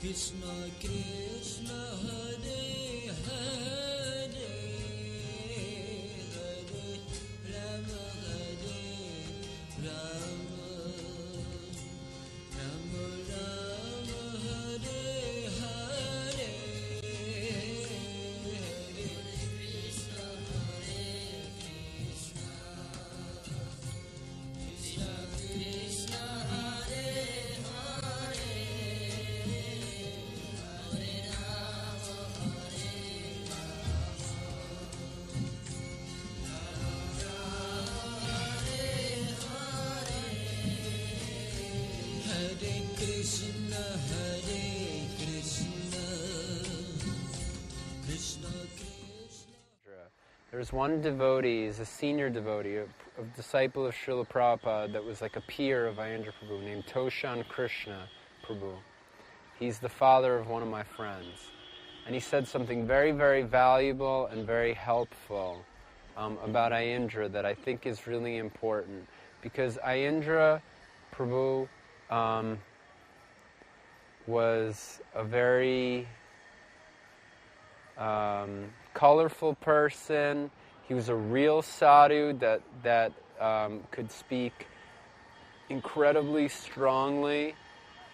Krishna Krishna Hare Hare Hare Rama Hare Rama Rama Rama Hare Hare Hare Krishna Hare Krishna Krishna Krishna Hare Hare Hare Rama Hare Hare Krishna, Krishna Krishna. There's one devotee, he's a senior devotee, a disciple of Srila Prabhupada that was like a peer of Aindra Prabhu named Toshan Krishna Prabhu. He's the father of one of my friends. And he said something very, very valuable and very helpful about Aindra that I think is really important. Because Aindra Prabhu was a very colorful person. He was a real sadhu that could speak incredibly strongly.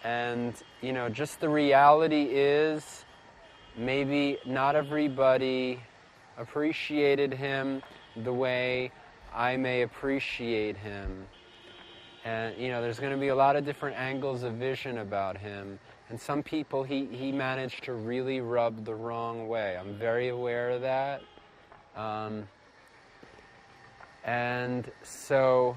And, you know, just the reality is maybe not everybody appreciated him the way I may appreciate him. And, you know, there's going to be a lot of different angles of vision about him. And some people he managed to really rub the wrong way. I'm very aware of that. And so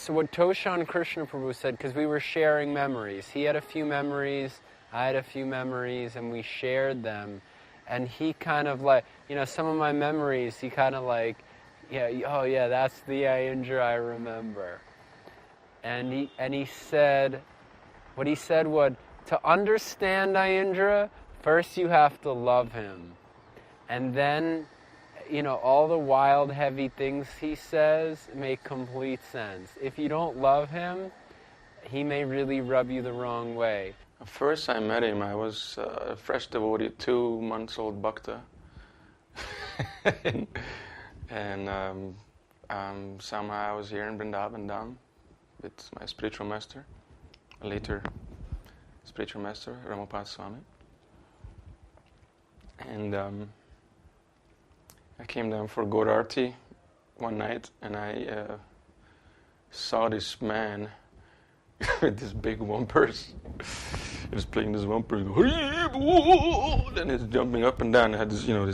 what Toshan Krishna Prabhu said, because we were sharing memories. He had a few memories, I had a few memories, and we shared them. And he kind of like, you know, some of my memories, he kind of like, yeah, oh yeah, that's the Aindra I remember. And he said, what he said was, to understand Aindra, first you have to love him. And then, you know, all the wild, heavy things he says make complete sense. If you don't love him, he may really rub you the wrong way. First I met him, I was a fresh devotee, 2 months old bhakta. and somehow I was here in Vrindavan Dham with my spiritual master, later spiritual master, Ramapad Swami. And I came down for Gaur Arti one night, and I saw this man with this big wumpers. He was playing this wumpers, and he's jumping up and down. Had this, you know,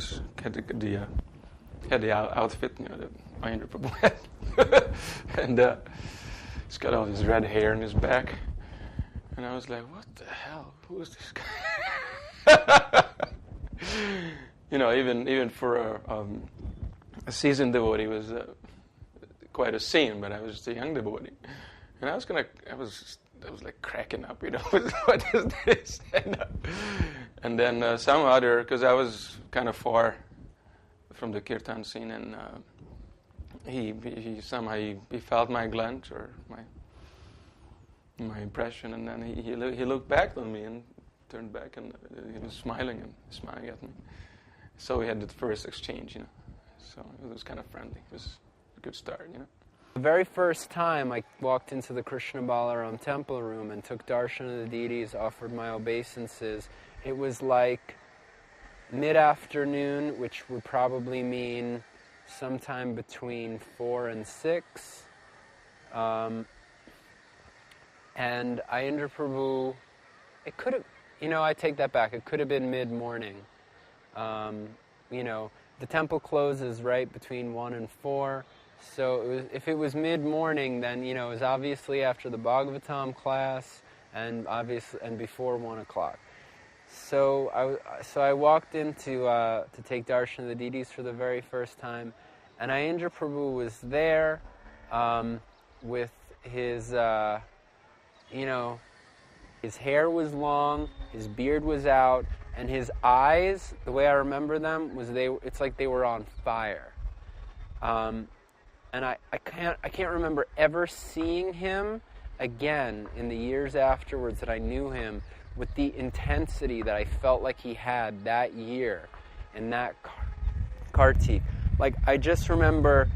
had the outfit, you know, that Aindra Prabhu had, and he's got all this red hair in his back. And I was like, what the hell? Who is this guy? You know, even for a seasoned devotee was quite a scene, but I was just a young devotee. And I was like cracking up, you know, what is this? And then some other, because I was kind of far from the kirtan scene, and he somehow felt my glance or my impression, and then he looked back on me and turned back, and he was smiling at me. So we had the first exchange, you know. So it was kind of friendly. It was a good start, you know. The very first time I walked into the Krishna Balaram temple room and took darshan of the deities, offered my obeisances, it was like mid-afternoon, which would probably mean sometime between 4 and 6. And Aindra Prabhu, it could have, you know, I take that back. It could have been mid-morning. You know, the temple closes right between 1 and 4. So if it was mid-morning, then, you know, it was obviously after the Bhagavatam class and before 1 o'clock. So I walked in to take darshan of the deities for the very first time, and Aindra Prabhu was there with his, you know, his hair was long, his beard was out, and his eyes, the way I remember them, was it's like they were on fire. And I can't remember ever seeing him again in the years afterwards that I knew him with the intensity that I felt like he had that year in that Karti. Like, I just remember,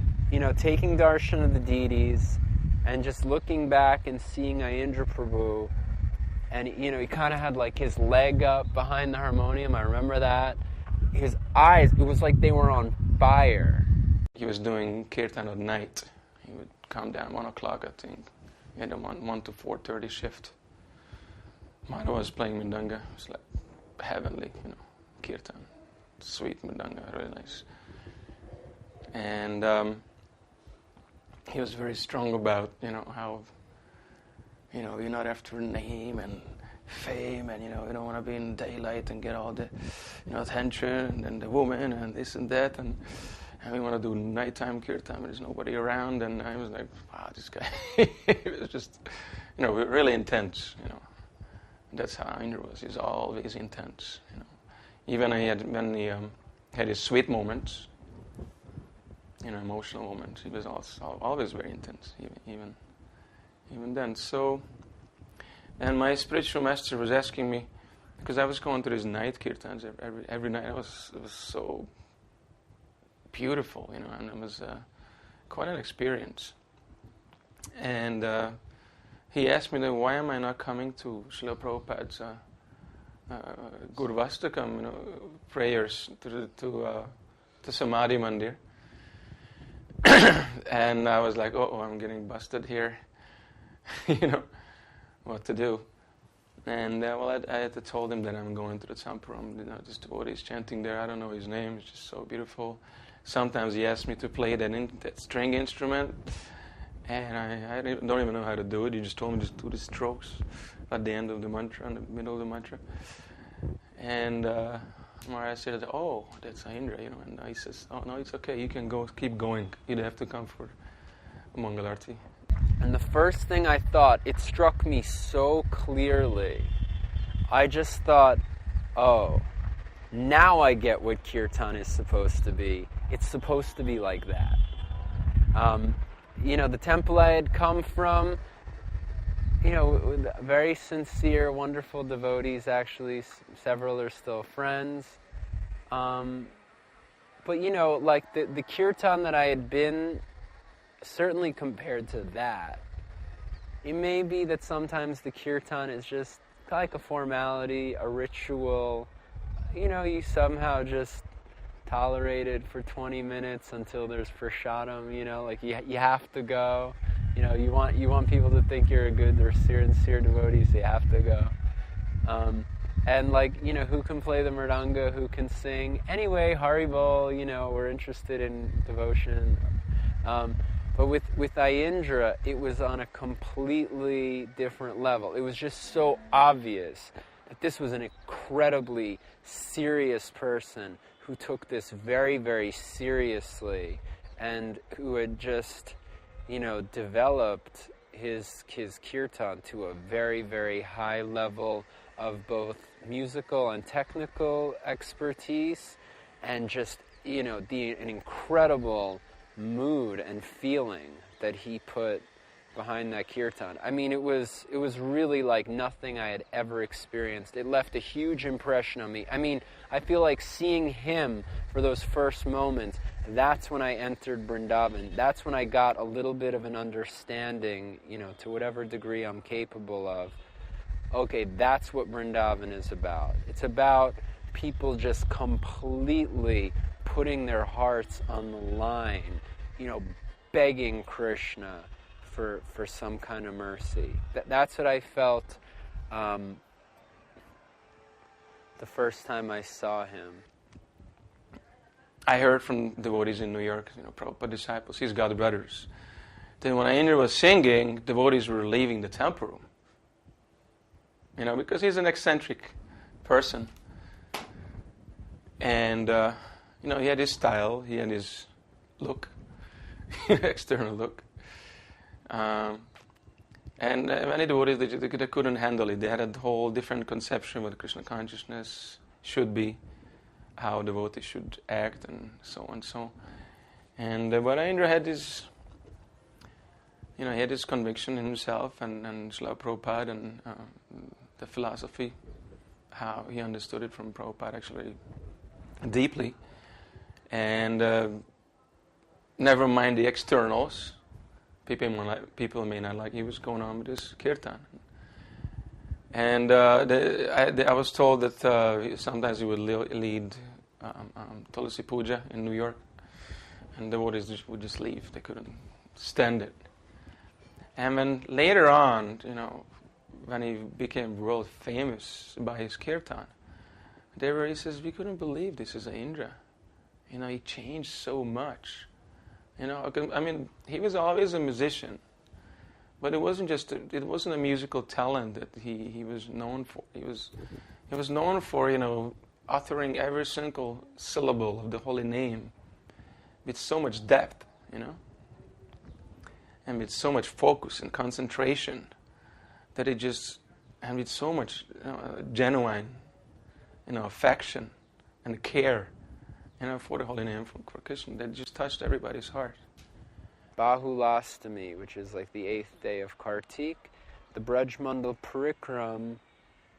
taking darshan of the deities and just looking back and seeing Aindra Prabhu, and, he kind of had, like, his leg up behind the harmonium. I remember that. His eyes, it was like they were on fire. He was doing kirtan at night. He would come down 1 o'clock, I think. He had a 1 to 4:30 shift. Madhava was playing mridanga. It was like heavenly, kirtan. Sweet mridanga, really nice. And he was very strong about, how, you're not after name and fame, and, you don't want to be in daylight and get all the, attention and the woman and this and that, and we want to do nighttime kirtan when there's nobody around. And I was like, wow, this guy, it was just, really intense, That's how Aindra was. He's always intense, Even when he had his sweet moments, emotional moments, he was also always very intense, even then. So, and my spiritual master was asking me, because I was going to these night kirtans every night. It was so beautiful, and it was quite an experience. And he asked me, why am I not coming to Srila Prabhupada's Gurvastakam, prayers to Samadhi Mandir? And I was like, I'm getting busted here, what to do. And I had told him that I'm going to the Samparam, this devotee is chanting there. I don't know his name, it's just so beautiful. Sometimes he asked me to play that string instrument, and I don't even know how to do it. He just told me just do the strokes at the end of the mantra, in the middle of the mantra. And I said, that's Aindra, and he says, no, it's okay, you can go, keep going. You don't have to come for Mangalarti. And the first thing I thought, it struck me so clearly. I just thought, now I get what kirtan is supposed to be. It's supposed to be like that. The temple I had come from, very sincere, wonderful devotees, actually. Several are still friends. But, like the kirtan that I had been, certainly compared to that, it may be that sometimes the kirtan is just like a formality, a ritual. You somehow just tolerate it for 20 minutes until there's prasadam, like you have to go. You want people to think you're a good or sincere devotee, so you have to go. And who can play the mridanga, who can sing. Anyway, Haribol, we're interested in devotion. But with Aindra, it was on a completely different level. It was just so obvious that this was an incredibly serious person who took this very, very seriously, and who had just, developed his kirtan to a very, very high level of both musical and technical expertise, and just, an incredible mood and feeling that he put behind that kirtan. I mean, it was really like nothing I had ever experienced. It left a huge impression on me. I mean, I feel like seeing him for those first moments, that's when I entered Vrindavan. That's when I got a little bit of an understanding, to whatever degree I'm capable of. Okay, that's what Vrindavan is about. It's about people just completely putting their hearts on the line, begging Krishna for some kind of mercy. That's what I felt the first time I saw him. I heard from devotees in New York, Prabhupada disciples, he's got brothers. Then when Aindra was singing, devotees were leaving the temple room. Because he's an eccentric person. And, he had his style, he had his look, external look. And many devotees, they couldn't handle it. They had a whole different conception what Krishna consciousness should be, how devotees should act, and so on and so. And but Aindra had his, he had his conviction in himself, and Srila Prabhupada, and the philosophy, how he understood it from Prabhupada actually deeply. And never mind the externals. People may not like he was going on with this kirtan. And I was told that sometimes he would lead Tulsi Puja in New York, and the devotees would just leave. They couldn't stand it. And then later on, when he became world famous by his kirtan, he says, we couldn't believe this is Aindra. He changed so much. I mean, he was always a musician, but it wasn't a musical talent that he was known for. He was known for, uttering every single syllable of the holy name with so much depth, and with so much focus and concentration that and with so much genuine, affection and care, for the holy name, for Krishna, that just touched everybody's heart. Bahulastami, which is like the 8th day of Kartik, the Braj Mandal Parikram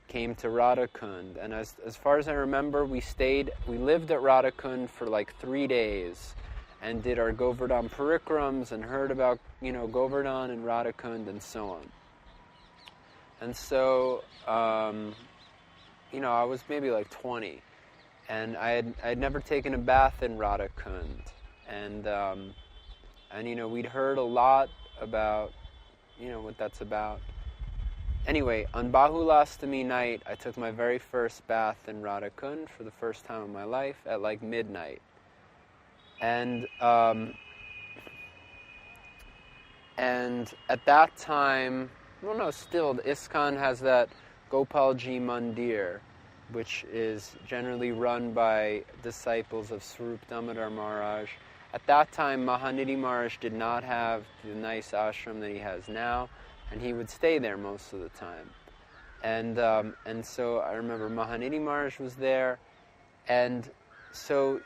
came to Radhakund, and as far as I remember, we lived at Radhakund for like 3 days, and did our Govardhan Parikrams, and heard about, Govardhan and Radhakund, and so on. And so, I was maybe like 20, and I had never taken a bath in Radhakund, and we'd heard a lot about, what that's about. Anyway, on Bahulastami night, I took my very first bath in Radhakund for the first time in my life at like midnight. And at that time, still, the ISKCON has that Gopalji Mandir, which is generally run by disciples of Swarup Damodar Maharaj. At that time, Mahanidhi Maharaj did not have the nice ashram that he has now, and he would stay there most of the time. And so I remember Mahanidhi Maharaj was there, and so,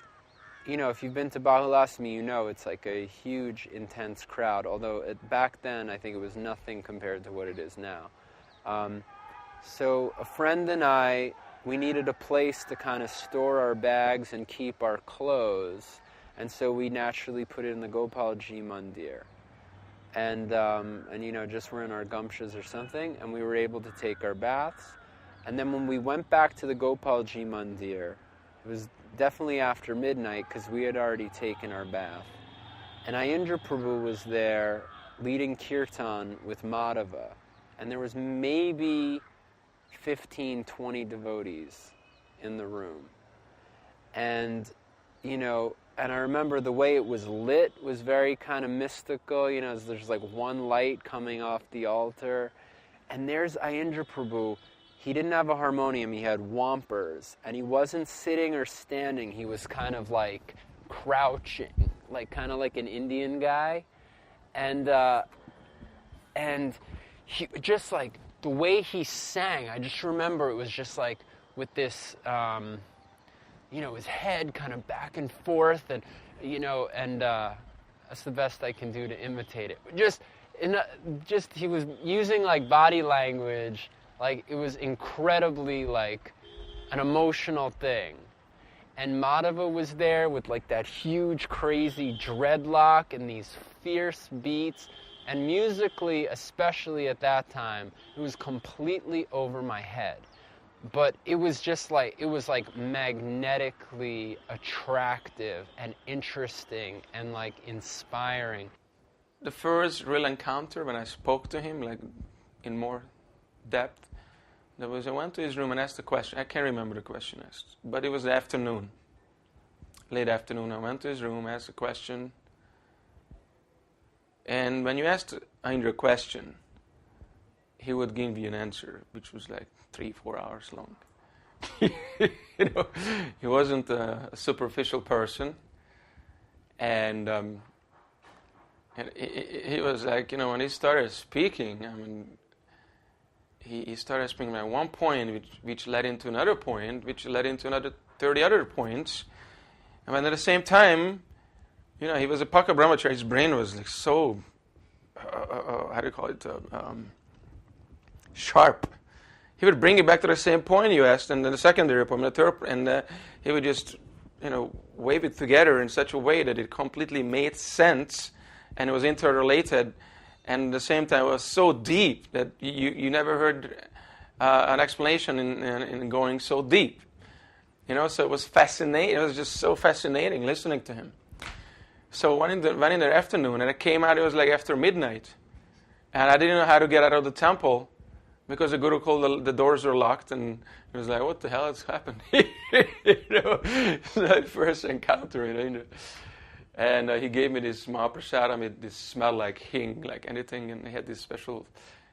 if you've been to Bahulastami, it's like a huge, intense crowd, although back then I think it was nothing compared to what it is now. So a friend and I, we needed a place to kind of store our bags and keep our clothes, and so we naturally put it in the Gopalji Mandir. And just were in our gumshas or something, and we were able to take our baths. And then when we went back to the Gopalji Mandir, it was definitely after midnight because we had already taken our bath. And Aindra Prabhu was there leading kirtan with Madhava. And there was maybe 15, 20 devotees in the room. And, and I remember the way it was lit was very kind of mystical. There's like one light coming off the altar. And there's Aindra Prabhu. He didn't have a harmonium, he had wampers. And he wasn't sitting or standing, he was kind of like crouching, kind of like an Indian guy. And he just like, the way he sang, I just remember it was just like with this, his head kind of back and forth, and that's the best I can do to imitate it. He was using like body language, like it was incredibly like an emotional thing. And Madhava was there with like that huge crazy dreadlock and these fierce beats. And musically, especially at that time, it was completely over my head. But it was just like, magnetically attractive and interesting and like inspiring. The first real encounter when I spoke to him, like in more depth, I went to his room and asked a question. I can't remember the question asked, but it was the afternoon, late afternoon. I went to his room, asked a question. And when you asked Aindra a question, he would give you an answer, which was like 3-4 hours long. He wasn't a superficial person, and he was like, when he started speaking, he started speaking at one point, which led into another point, which led into another 30 other points, and then at the same time, he was a Paka Brahmachari. His brain was like so, how do you call it, sharp. he would bring you back to the same point you asked, and then the secondary point, the third, and he would just, wave it together in such a way that it completely made sense, and it was interrelated, and at the same time it was so deep that you never heard an explanation in going so deep. So it was fascinating. It was just so fascinating listening to him. So one in the afternoon, and I came out, it was like after midnight, and I didn't know how to get out of the temple because the guru called the doors were locked, and it was like, what the hell has happened? It's my first encounter in India. And he gave me this Mahaprasadam, it smelled like hing, like anything, and he had this special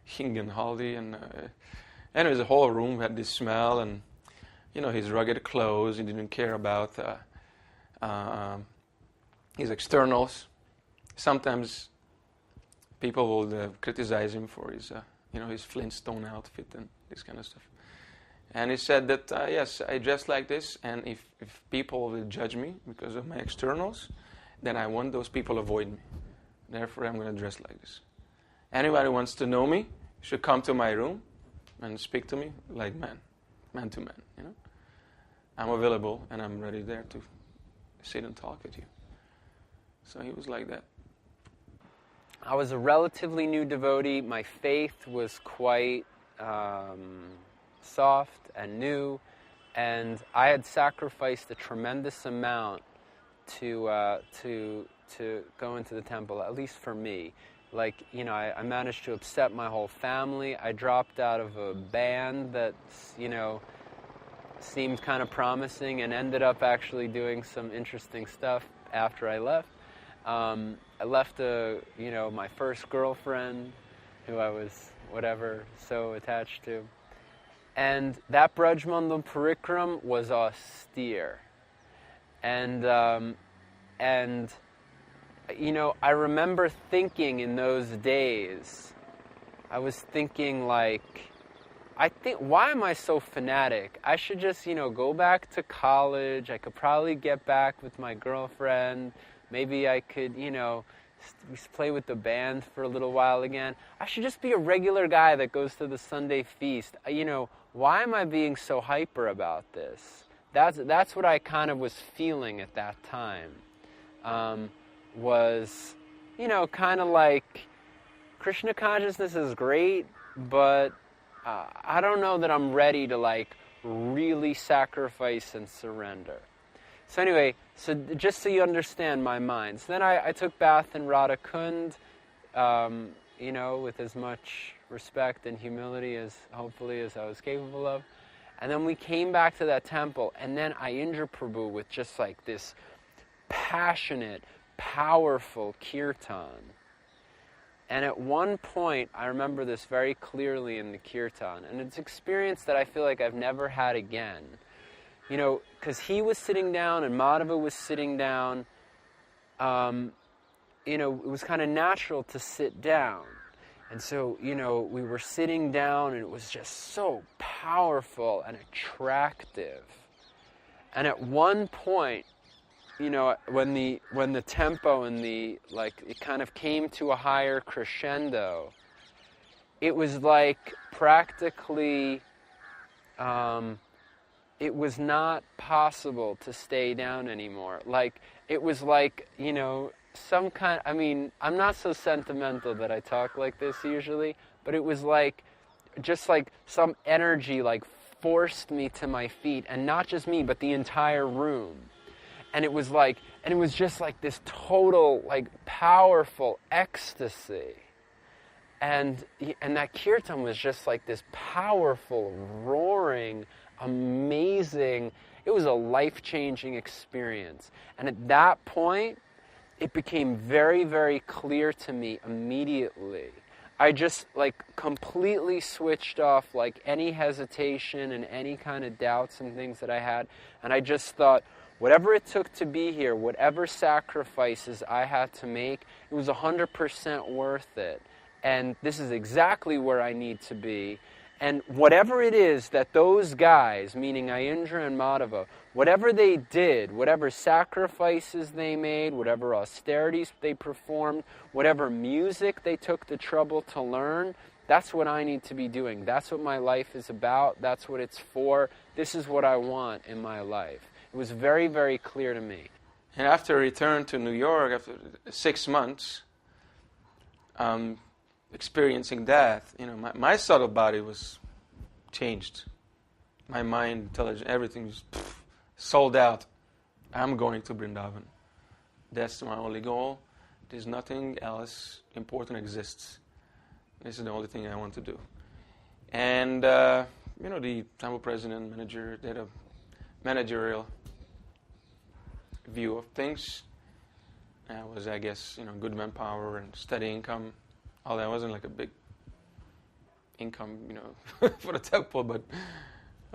hing and haldi, and anyways, the whole room had this smell, and his rugged clothes. He didn't care about his externals. Sometimes people will criticize him for his, his Flintstone outfit and this kind of stuff. And he said that, yes, I dress like this, and if people will judge me because of my externals, then I want those people to avoid me. Therefore, I'm going to dress like this. Anybody who wants to know me should come to my room and speak to me like man to man, I'm available, and I'm ready there to sit and talk with you. So he was like that. I was a relatively new devotee. My faith was quite soft and new, and I had sacrificed a tremendous amount to go into the temple, at least for me. Like, I managed to upset my whole family. I dropped out of a band that, seemed kind of promising and ended up actually doing some interesting stuff after I left. I left my first girlfriend, who I was so attached to. And that Brajmandal Parikram was austere. And I remember thinking in those days, I was thinking why am I so fanatic? I should just, go back to college. I could probably get back with my girlfriend. Maybe I could, play with the band for a little while again. I should just be a regular guy that goes to the Sunday feast. Why am I being so hyper about this? That's what I kind of was feeling at that time. Was, kind of like Krishna consciousness is great, but I don't know that I'm ready to really sacrifice and surrender. So anyway, just so you understand my mind. So then I took bath in Radha Kund, with as much respect and humility as hopefully as I was capable of. And then we came back to that temple, and then Aindra Prabhu with just this passionate, powerful kirtan. And at one point, I remember this very clearly in the kirtan, and it's an experience that I feel like I've never had again. Because he was sitting down and Madhava was sitting down, it was kind of natural to sit down. And so, we were sitting down, and it was just so powerful and attractive. And at one point, when the tempo and it kind of came to a higher crescendo, it was practically, it was not possible to stay down anymore. It was some kind, I'm not so sentimental that I talk like this usually, but it was just some energy forced me to my feet, and not just me, but the entire room. And it was just this total, powerful ecstasy. And that kirtan was just this powerful, roaring, amazing, it was a life-changing experience. And at that point, it became very, very clear to me immediately. I just completely switched off any hesitation and any kind of doubts and things that I had. And I just thought, whatever it took to be here, whatever sacrifices I had to make, it was 100% worth it. And this is exactly where I need to be. And whatever it is that those guys, meaning Aindra and Madhava, whatever they did, whatever sacrifices they made, whatever austerities they performed, whatever music they took the trouble to learn, that's what I need to be doing. That's what my life is about. That's what it's for. This is what I want in my life. It was very, very clear to me. And after I returned to New York, after 6 months, experiencing that, my subtle body was changed. My mind, intelligence, everything was sold out. I'm going to Vrindavan. That's my only goal. There's nothing else important exists. This is the only thing I want to do. And, the temple president, manager, did a managerial view of things. I was, I guess, good manpower and steady income. Although I wasn't like a big income, for the temple, but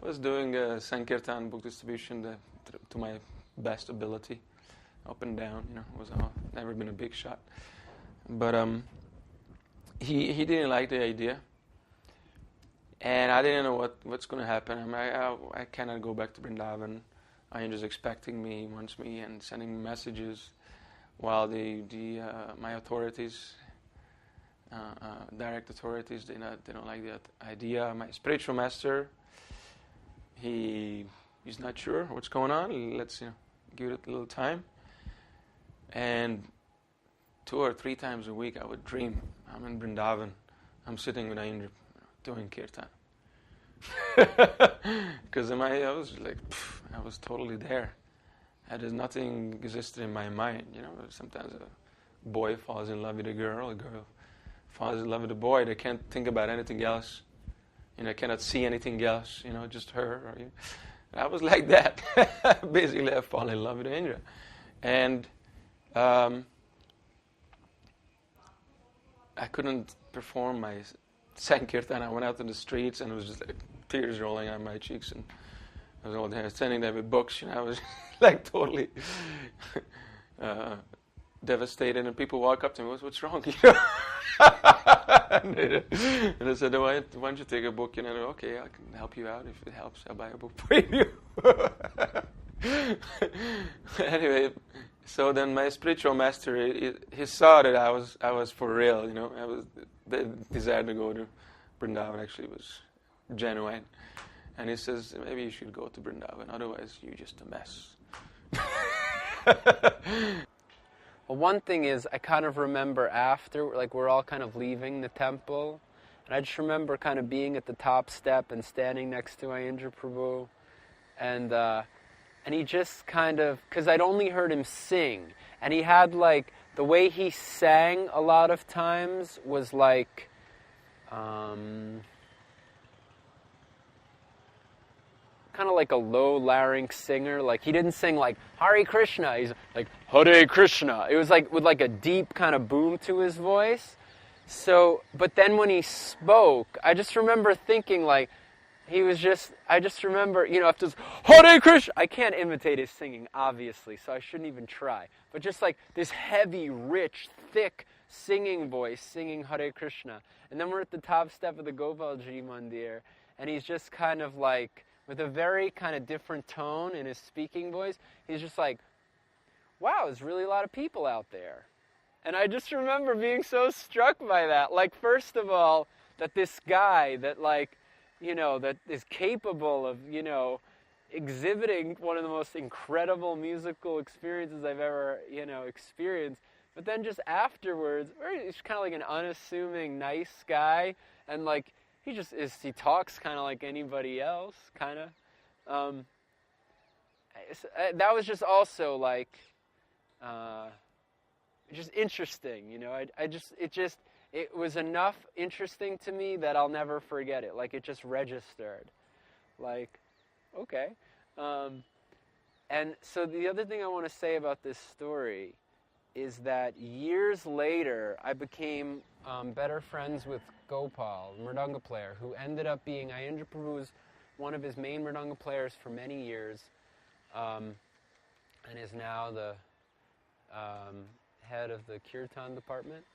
I was doing Sankirtan book distribution to my best ability, up and down. Was never been a big shot, but he didn't like the idea, and I didn't know what's going to happen. I cannot go back to Vrindavan. Aindra's expecting me, wants me, and sending me messages, while my authorities, direct authorities, they don't like that idea. My spiritual master, he's not sure what's going on. Let's give it a little time. And 2 or 3 times a week, I would dream I'm in Vrindavan. I'm sitting with Aindra doing kirtan. Because I was like, I was totally there. There's nothing existed in my mind. Sometimes a boy falls in love with a girl falls in love with a boy. They can't think about anything else. Cannot see anything else. Just her. Or, I was like that. Basically, I fall in love with Aindra. And I couldn't perform my Sankirtan. I went out in the streets, and it was just like tears rolling on my cheeks, and I was all there, standing there with books, I was like totally devastated, and people walk up to me, what's wrong? And I said, why don't you take a book? Okay, I can help you out. If it helps, I'll buy a book for you. Anyway, so then my spiritual master, he saw that I was for real, the desire to go to Vrindavan actually was genuine. And he says, maybe you should go to Vrindavan, otherwise you're just a mess. Well, one thing is, I kind of remember after, we're all kind of leaving the temple, and I just remember kind of being at the top step and standing next to Aindra Prabhu, and he just kind of, because I'd only heard him sing, and he had the way he sang a lot of times was kind of like a low larynx singer. He didn't sing Hare Krishna. He's like Hare Krishna. It was with a deep kind of boom to his voice. So, but then when he spoke, I just remember thinking he was just, I just remember, after this, Hare Krishna, I can't imitate his singing, obviously, so I shouldn't even try. But just this heavy, rich, thick singing voice, singing Hare Krishna. And then we're at the top step of the Gopalji Mandir, and he's just kind of with a very kind of different tone in his speaking voice, he's just wow, there's really a lot of people out there. And I just remember being so struck by that. First of all, that this guy that that is capable of, exhibiting one of the most incredible musical experiences I've ever, experienced. But then just afterwards, he's kind of an unassuming, nice guy. And he talks kind of like anybody else, kind of. That was just also just interesting, it was enough interesting to me that I'll never forget it. It just registered. Okay. And so the other thing I want to say about this story is that years later, I became better friends with Gopal, the Mridanga player, who ended up being Aindra Prabhu's one of his main Mridanga players for many years, and is now the head of the kirtan department.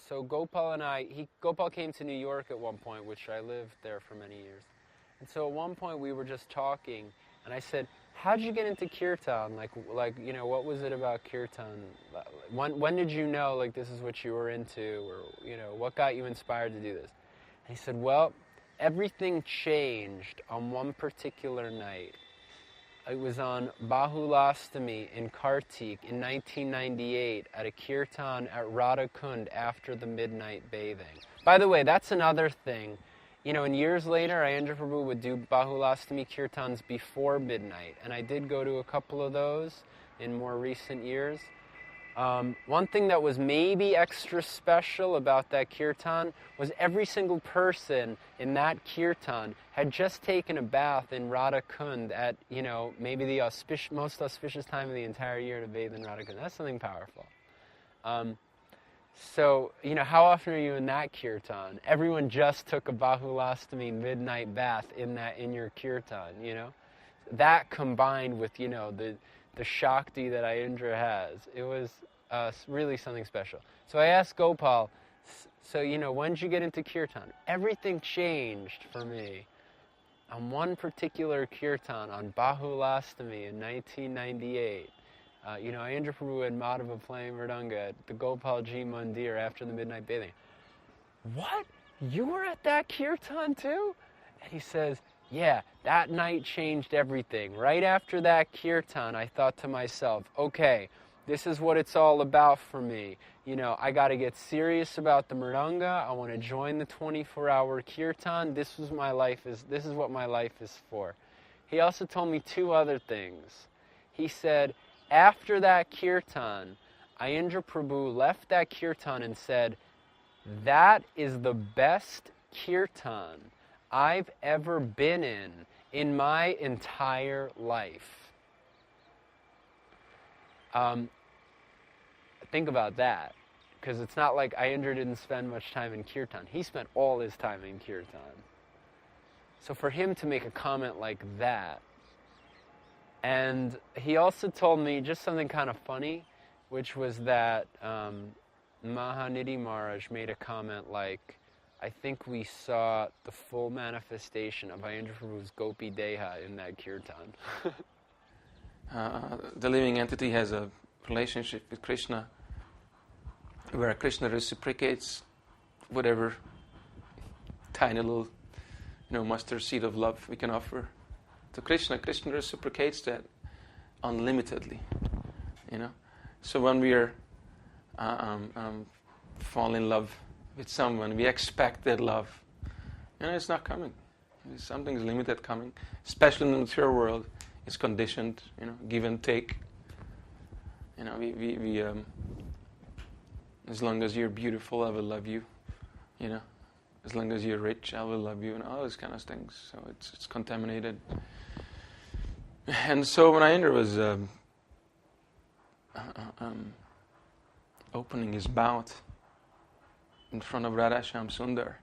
So Gopal and Gopal came to New York at one point, which I lived there for many years. And so at one point we were just talking, and I said, how'd you get into kirtan? Like, what was it about kirtan? When did you know, like, this is what you were into, or, what got you inspired to do this? And he said, well, everything changed on one particular night. It was on Bahulastami in Kartik in 1998 at a kirtan at Radhakund after the midnight bathing. By the way, that's another thing. And years later, Aindra Prabhu would do Bahulastami kirtans before midnight, and I did go to a couple of those in more recent years. One thing that was maybe extra special about that kirtan was every single person in that kirtan had just taken a bath in Radhakund at, maybe the most auspicious time of the entire year to bathe in Radhakund. That's something powerful. So, how often are you in that kirtan? Everyone just took a Bahulastami midnight bath in your kirtan, That combined with, the Shakti that Aindra has, it was really something special. So I asked Gopal, so, when did you get into kirtan? Everything changed for me on one particular kirtan on Bahulastami in 1998. Aindra Prabhu and Madhava playing Mridanga at the Gopalji Mandir after the midnight bathing. What? You were at that kirtan too? And he says, yeah, that night changed everything. Right after that kirtan, I thought to myself, okay, this is what it's all about for me. I got to get serious about the Mridanga. I want to join the 24-hour kirtan. This is what my life is for. He also told me two other things. He said, after that kirtan, Aindra Prabhu left that kirtan and said, that is the best kirtan I've ever been in my entire life. Think about that, because it's not like Aindra didn't spend much time in kirtan. He spent all his time in kirtan. So for him to make a comment like that, and he also told me just something kind of funny, which was that Mahanidhi Maharaj made a comment like, I think we saw the full manifestation of Aindra Prabhu's Gopi Deha in that kirtan. The living entity has a relationship with Krishna where Krishna reciprocates whatever tiny little mustard seed of love we can offer to Krishna. Krishna reciprocates that unlimitedly, So when we are fall in love with someone, we expect that love. It's not coming. Something's limited coming. Especially in the material world, it's conditioned. Give and take. We as long as you're beautiful, I will love you. As long as you're rich, I will love you, and all those kind of things. So it's contaminated. And so when Aindra was opening his mouth in front of Radha Shyam Sundar,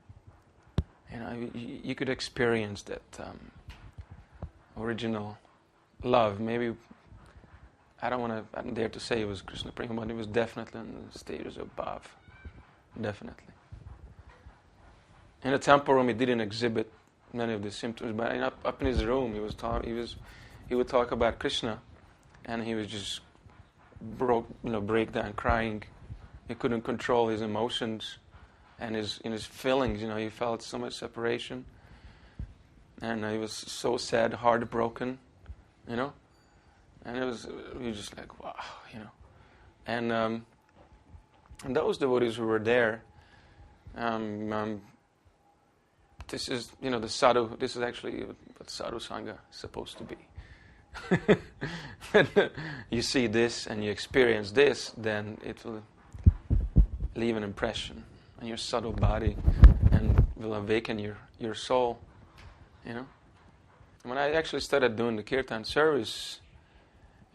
you could experience that original love. Maybe I don't dare to say it was Krishna Prema, but it was definitely in the stages above, definitely. In the temple room, he didn't exhibit many of the symptoms, but up in his room, he would talk about Krishna, and he was just break down crying. He couldn't control his emotions and his feelings. He felt so much separation, and he was so sad, heartbroken. And he was just like, wow, And those devotees who were there, this is, the sadhu, this is actually what sadhu sangha is supposed to be. When you see this and you experience this, then it will leave an impression on your subtle body and will awaken your soul, When I actually started doing the kirtan service,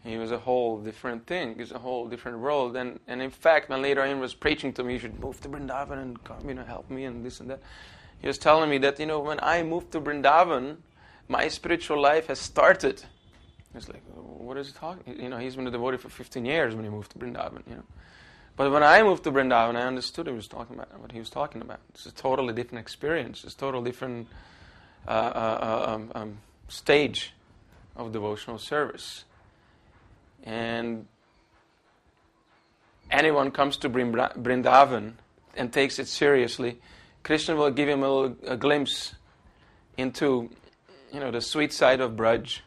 it was a whole different thing. It was a whole different world. And in fact, when later on was preaching to me, you should move to Vrindavan and come, help me and this and that. He was telling me that, when I moved to Vrindavan, my spiritual life has started. It's like, what is he talking? He's been a devotee for 15 years when he moved to Vrindavan, But when I moved to Vrindavan, I understood what he was talking about. It's a totally different experience. It's a totally different stage of devotional service. And anyone comes to Vrindavan and takes it seriously, Krishna will give him a glimpse into, the sweet side of Braj,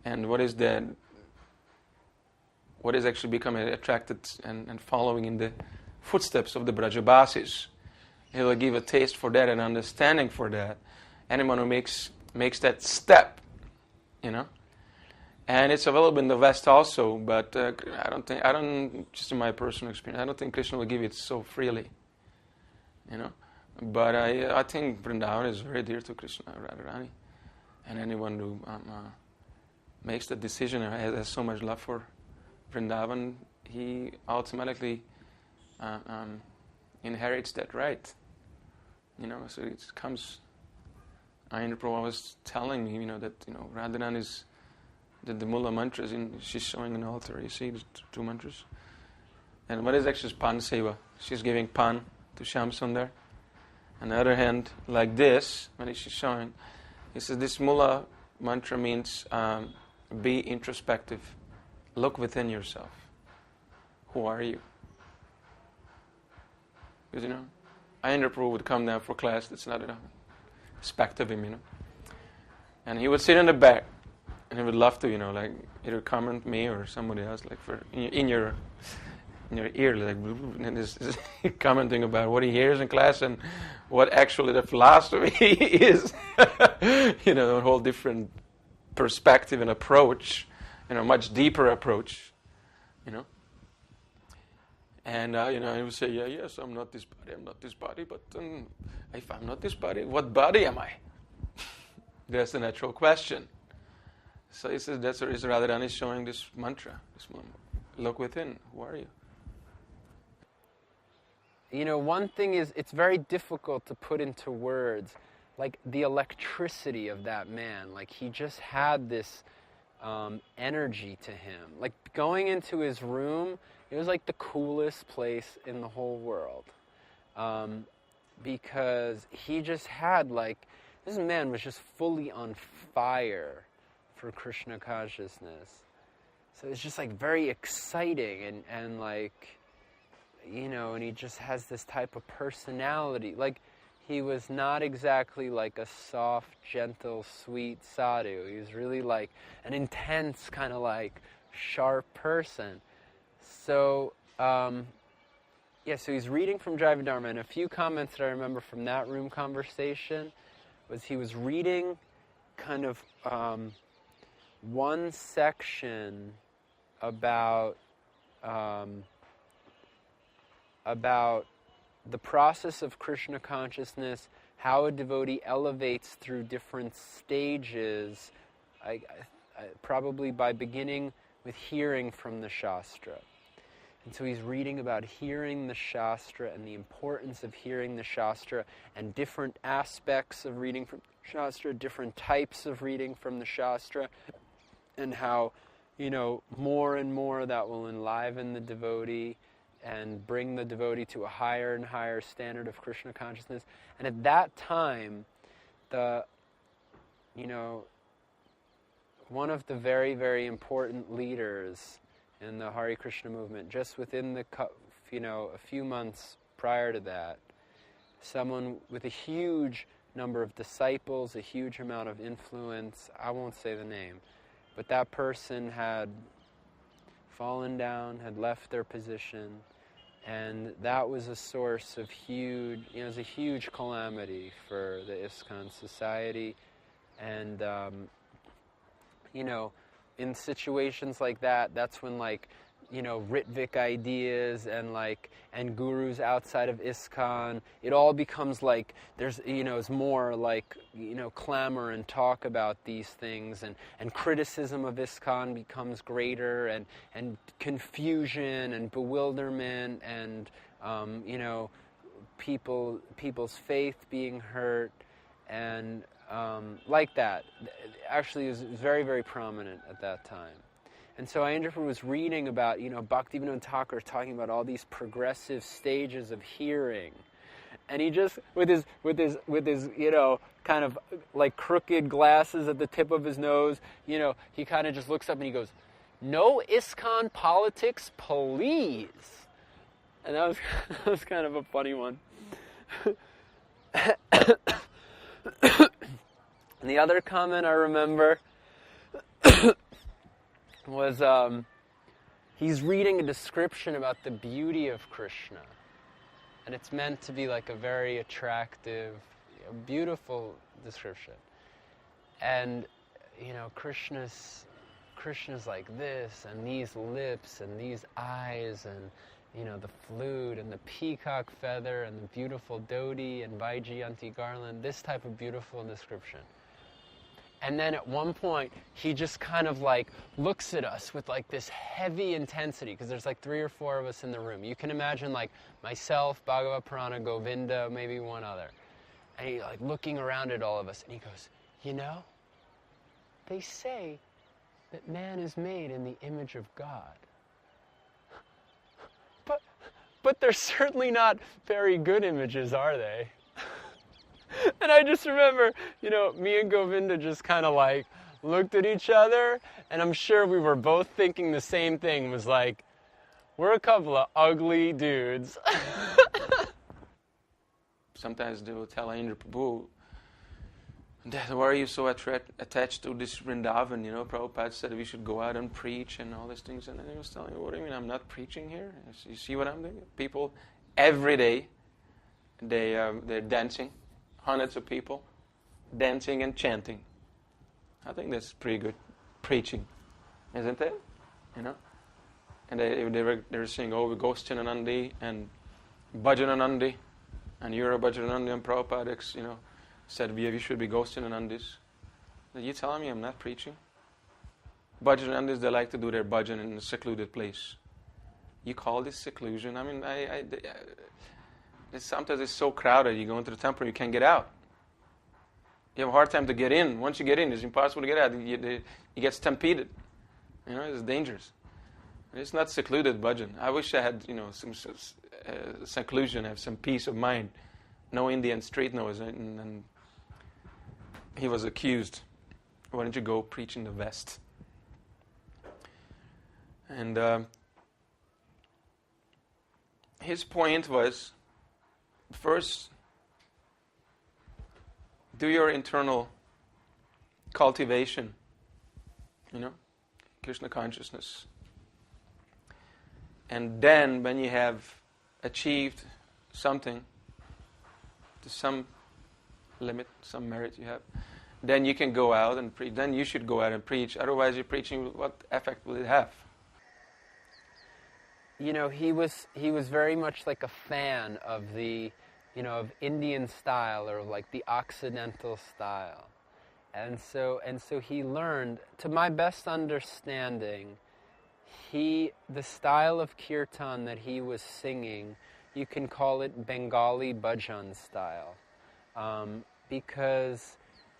and what is actually becoming attracted and following in the footsteps of the Brajabasis. He will give a taste for that and understanding for that. Anyone who makes that step, And it's available in the West also, but just in my personal experience, I don't think Krishna will give it so freely, But I think Vrindavan is very dear to Krishna, Radharani. And anyone who makes the decision and has so much love for Vrindavan, he automatically inherits that right. So it comes. Aindra Prabhu was telling me, that Radharani is the Mula mantras. She's showing an altar. You see the two mantras. And what is actually Pan Seva? She's giving Pan to Shyam Sundar. On the other hand, like this, when she's showing, he says this Mula mantra means be introspective. Look within yourself. Who are you? Because, Aindra Prabhu would come down for class. That's not enough. Respect of him, And he would sit in the back, and he would love to, either comment me or somebody else, in your ear, and is commenting about what he hears in class and what actually the philosophy is. A whole different perspective and approach, much deeper approach, And, he would say, yes, I'm not this body, but if I'm not this body, what body am I? That's the natural question. So he says, that's the reason Radharani is showing this mantra, look within, who are you? One thing is, it's very difficult to put into words, the electricity of that man. He just had this energy to him. Going into his room, it was the coolest place in the whole world. Because he just had this man was just fully on fire for Krishna consciousness. So it's just very exciting and and he just has this type of personality. He was not exactly a soft, gentle, sweet sadhu. He was really an intense kind of sharp person. So, so he's reading from Jaiva Dharma, and a few comments that I remember from that room conversation was he was reading kind of one section about the process of Krishna consciousness, how a devotee elevates through different stages, probably by beginning with hearing from the Shastra. And so he's reading about hearing the Shastra and the importance of hearing the Shastra and different aspects of reading from Shastra, different types of reading from the Shastra, and how, more and more that will enliven the devotee and bring the devotee to a higher and higher standard of Krishna consciousness. And at that time, one of the very, very important leaders in the Hare Krishna movement, just within a few months prior to that, someone with a huge number of disciples, a huge amount of influence, I won't say the name, but that person had fallen down, had left their position, and that was a source of huge, it was a huge calamity for the ISKCON society. And, in situations like that, that's when Ritvik ideas and gurus outside of ISKCON, it all becomes there's, it's more clamor and talk about these things, and criticism of ISKCON becomes greater, and confusion and bewilderment, and, people's faith being hurt, and that. Actually, it was very, very prominent at that time. And so Aindra was reading about, Bhaktivinoda Thakur talking about all these progressive stages of hearing. And he just, with his, kind of like crooked glasses at the tip of his nose, he kind of just looks up and he goes, "No ISKCON politics, please." And that was kind of a funny one. And the other comment I remember was he's reading a description about the beauty of Krishna. And it's meant to be like a very attractive, beautiful description. And, Krishna's like this, and these lips, and these eyes, and, the flute, and the peacock feather, and the beautiful dhoti, and Vaijayanti garland, this type of beautiful description. And then at one point, he just kind of like looks at us with like this heavy intensity, because there's like 3 or 4 of us in the room. You can imagine like myself, Bhagavad Purana, Govinda, maybe one other. And he like looking around at all of us, and he goes, they say that man is made in the image of God. But they're certainly not very good images, are they? And I just remember, me and Govinda just kind of like looked at each other, and I'm sure we were both thinking the same thing, was like, we're a couple of ugly dudes. Sometimes they will tell Aindra Prabhu, "Dad, why are you so attached to this Vrindavan? Prabhupada said we should go out and preach and all these things." And then he was telling me, "What do you mean I'm not preaching here? You see what I'm doing? People every day, they're dancing. Hundreds of people dancing and chanting. I think that's pretty good preaching, isn't it? And they were saying, oh, we Gostinanandi and Bhajananandi, and you're a Bhajananandi, and Prabhupada, said we should be Gostinanandis. Are you telling me I'm not preaching? Bhajanandis, they like to do their bhajan in a secluded place. You call this seclusion? I mean, sometimes it's so crowded, you go into the temple, you can't get out. You have a hard time to get in. Once you get in, it's impossible to get out. You get stampeded. It's dangerous. It's not secluded bhajan. I wish I had, some seclusion, have some peace of mind. No Indian street noise. And he was accused. Why don't you go preach in the West? And his point was, first, do your internal cultivation, Krishna consciousness. And then when you have achieved something, to some limit, some merit you have, then you can go out and preach. Then you should go out and preach. Otherwise, you're preaching, what effect will it have? He was very much like a fan of the, of Indian style, or like the Occidental style. And so he learned, to my best understanding, the style of kirtan that he was singing, you can call it Bengali bhajan style, because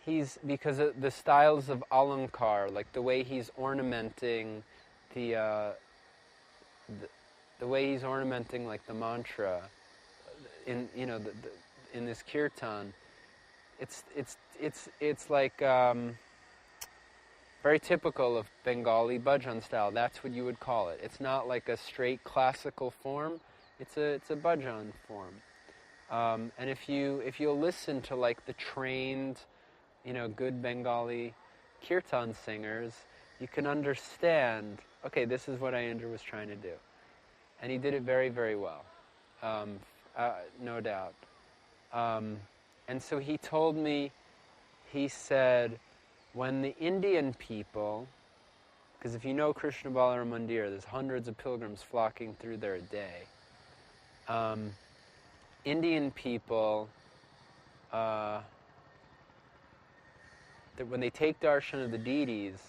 of the styles of alankar, like the way he's ornamenting the way he's ornamenting like the mantra in in this kirtan. It's like very typical of Bengali bhajan style. That's what you would call it. It's not like a straight classical form. It's a bhajan form. And if you'll listen to like the trained, good Bengali kirtan singers, you can understand, okay, this is what Aindra was trying to do. And he did it very, very well, no doubt. And so he told me, he said, when the Indian people, because if you know Krishna Balaram Mandir, there's hundreds of pilgrims flocking through there a day. Indian people, that when they take darshan of the deities,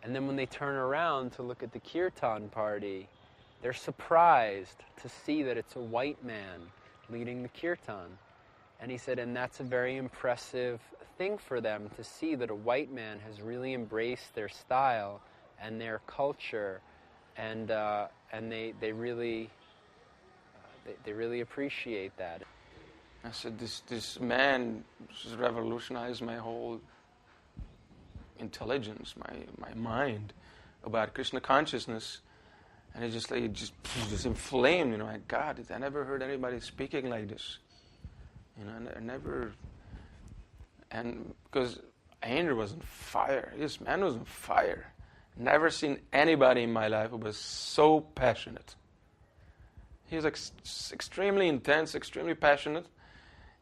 and then when they turn around to look at the kirtan party, they're surprised to see that it's a white man leading the kirtan. And he said, and that's a very impressive thing for them, to see that a white man has really embraced their style and their culture, and they really appreciate that. I said, this man just revolutionized my whole intelligence, my mind about Krishna consciousness. And it just inflamed, you know, my God, I never heard anybody speaking like this. You know, I never, and because Aindra was on fire, this man was on fire. Never seen anybody in my life who was so passionate. He was like extremely intense, extremely passionate.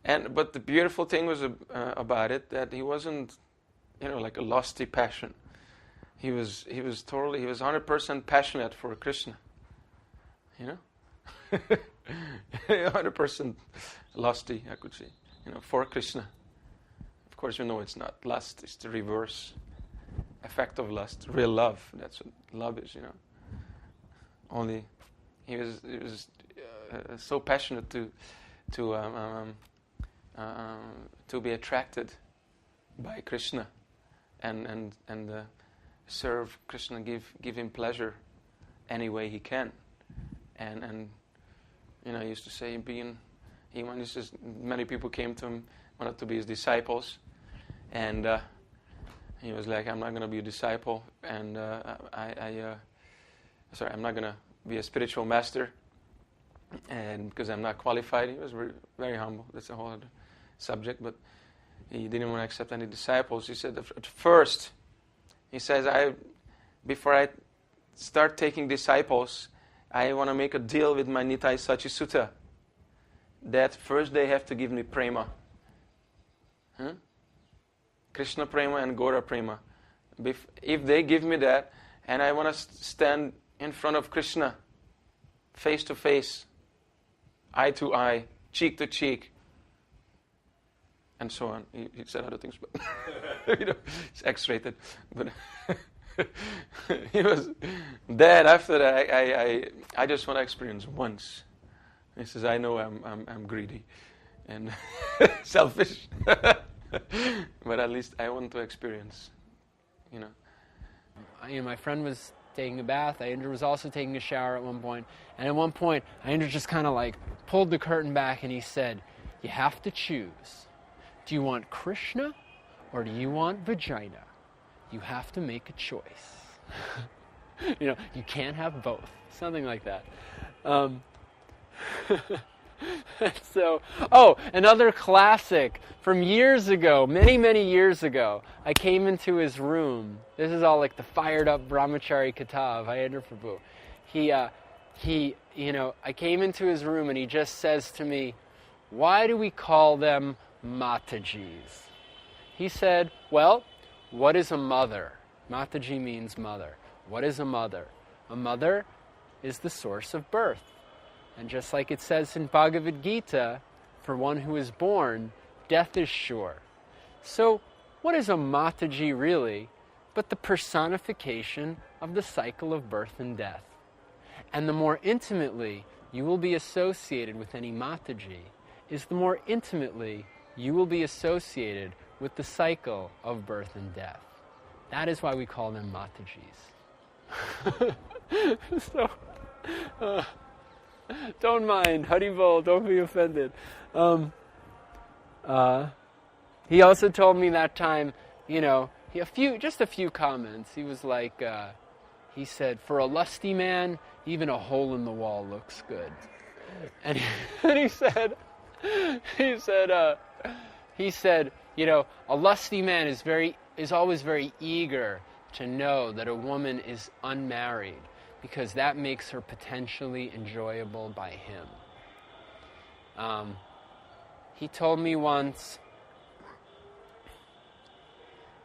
But the beautiful thing was about it that he wasn't, you know, like a lusty passion. He was 100% passionate for Krishna. You know, 100% lusty, I could say. You know, for Krishna. Of course, you know it's not lust; it's the reverse effect of lust. Real love. That's what love is. You know. Only he was so passionate to be attracted by Krishna and serve Krishna, give him pleasure any way he can, and you know, he used to say many people came to him, wanted to be his disciples, and he was like, I'm not going to be a disciple, and I'm not going to be a spiritual master, and because I'm not qualified. He was very, very humble. That's a whole other subject, but he didn't want to accept any disciples. He said at first, he says, before I start taking disciples, I want to make a deal with my Nitai Sachi Sutta, that first they have to give me prema. Krishna prema and Gaura prema. If they give me that, and I want to stand in front of Krishna, face to face, eye to eye, cheek to cheek, and so on. He said other things, but you know, it's X-rated. But he was dead. After that, I just want to experience once. He says, I know I'm greedy and selfish, but at least I want to experience. You know, my friend was taking a bath. Aindra was also taking a shower at one point. And at one point, Aindra just kind of like pulled the curtain back and he said, you have to choose. Do you want Krishna or do you want vagina? You have to make a choice. You know, you can't have both. Something like that. So, another classic from years ago, many, many years ago. I came into his room. This is all like the fired up brahmachari kata of Aindra Prabhu. I came into his room and he just says to me, why do we call them Matajis? He said, well, what is a mother? Mataji means mother. What is a mother? A mother is the source of birth. And just like it says in Bhagavad Gita, for one who is born, death is sure. So, what is a Mataji really but the personification of the cycle of birth and death? And the more intimately you will be associated with any Mataji, is the more intimately you will be associated with the cycle of birth and death. That is why we call them Matajis. So, don't mind, Haribol, don't be offended. He also told me that time, you know, just a few comments. He was like, he said, for a lusty man, even a hole in the wall looks good. And he said, you know, a lusty man is always very eager to know that a woman is unmarried, because that makes her potentially enjoyable by him. He told me once,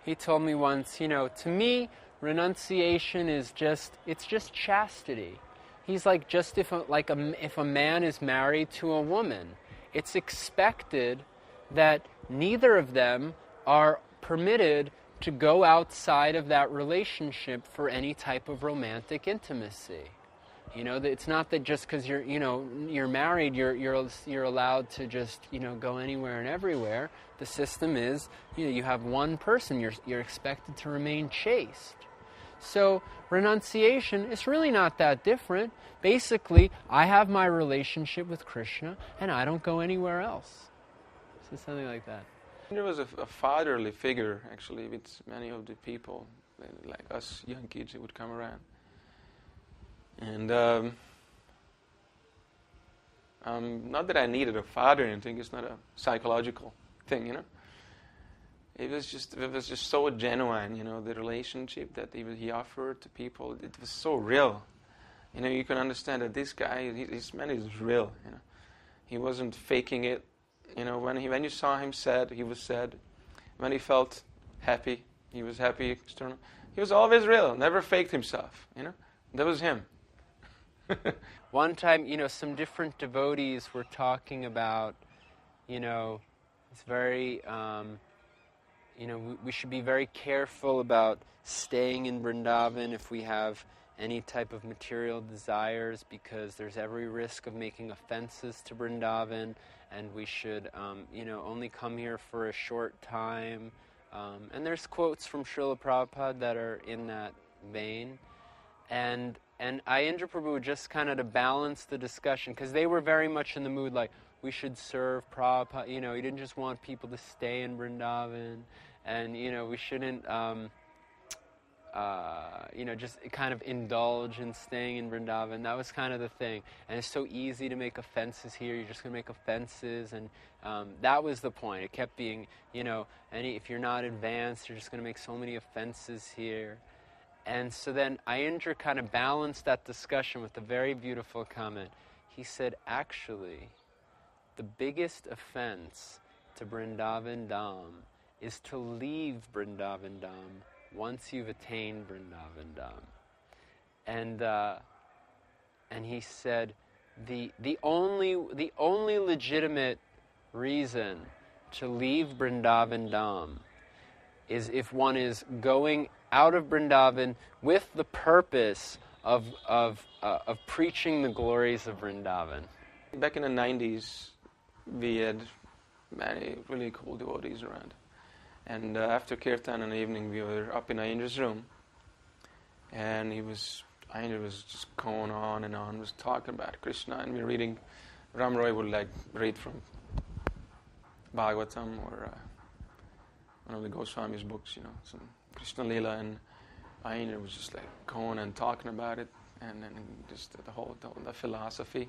you know, to me, renunciation is just chastity. He's like, just if a man is married to a woman, it's expected that neither of them are permitted to go outside of that relationship for any type of romantic intimacy. You know, it's not that just because you're married, you're allowed to just, you know, go anywhere and everywhere. The system is, you know, you have one person, you're expected to remain chaste. So renunciation is really not that different. Basically, I have my relationship with Krishna and I don't go anywhere else. So something like that. There was a fatherly figure, actually, with many of the people, like us young kids who would come around. And not that I needed a father or anything, it's not a psychological thing, you know. It was just so genuine, you know, the relationship that he offered to people. It was so real. You know, you can understand that this guy, this man is real, you know. He wasn't faking it. You know, when you saw him sad, he was sad. When he felt happy, he was happy external. He was always real, never faked himself, you know. That was him. One time, you know, some different devotees were talking about, you know, it's very, you know, we should be very careful about staying in Vrindavan if we have any type of material desires, because there's every risk of making offenses to Vrindavan, and we should, you know, only come here for a short time. And there's quotes from Srila Prabhupada that are in that vein. And Aindra Prabhu, just kind of to balance the discussion, because they were very much in the mood like, we should serve Prabhupada. You know, he didn't just want people to stay in Vrindavan, and, you know, we shouldn't, you know, just kind of indulge in staying in Vrindavan. That was kind of the thing. And it's so easy to make offenses here. You're just going to make offenses. And that was the point. It kept being, you know, if you're not advanced, you're just going to make so many offenses here. And so then Aindra kind of balanced that discussion with a very beautiful comment. He said, actually, the biggest offense to Vrindavan Dham is to leave Vrindavan Dham once you've attained Vrindavan Dham. And he said, the only legitimate reason to leave Vrindavan Dham is if one is going out of Vrindavan with the purpose of preaching the glories of Vrindavan. Back in the 90s, we had many really cool devotees around. And after kirtan in the evening, we were up in Aindra's room. And Aindra was just going on and on, was talking about Krishna. And we were reading, Ram Roy would like read from Bhagavatam or one of the Goswami's books, you know, some Krishna Lila, and Aindra was just like going and talking about it, and just the philosophy,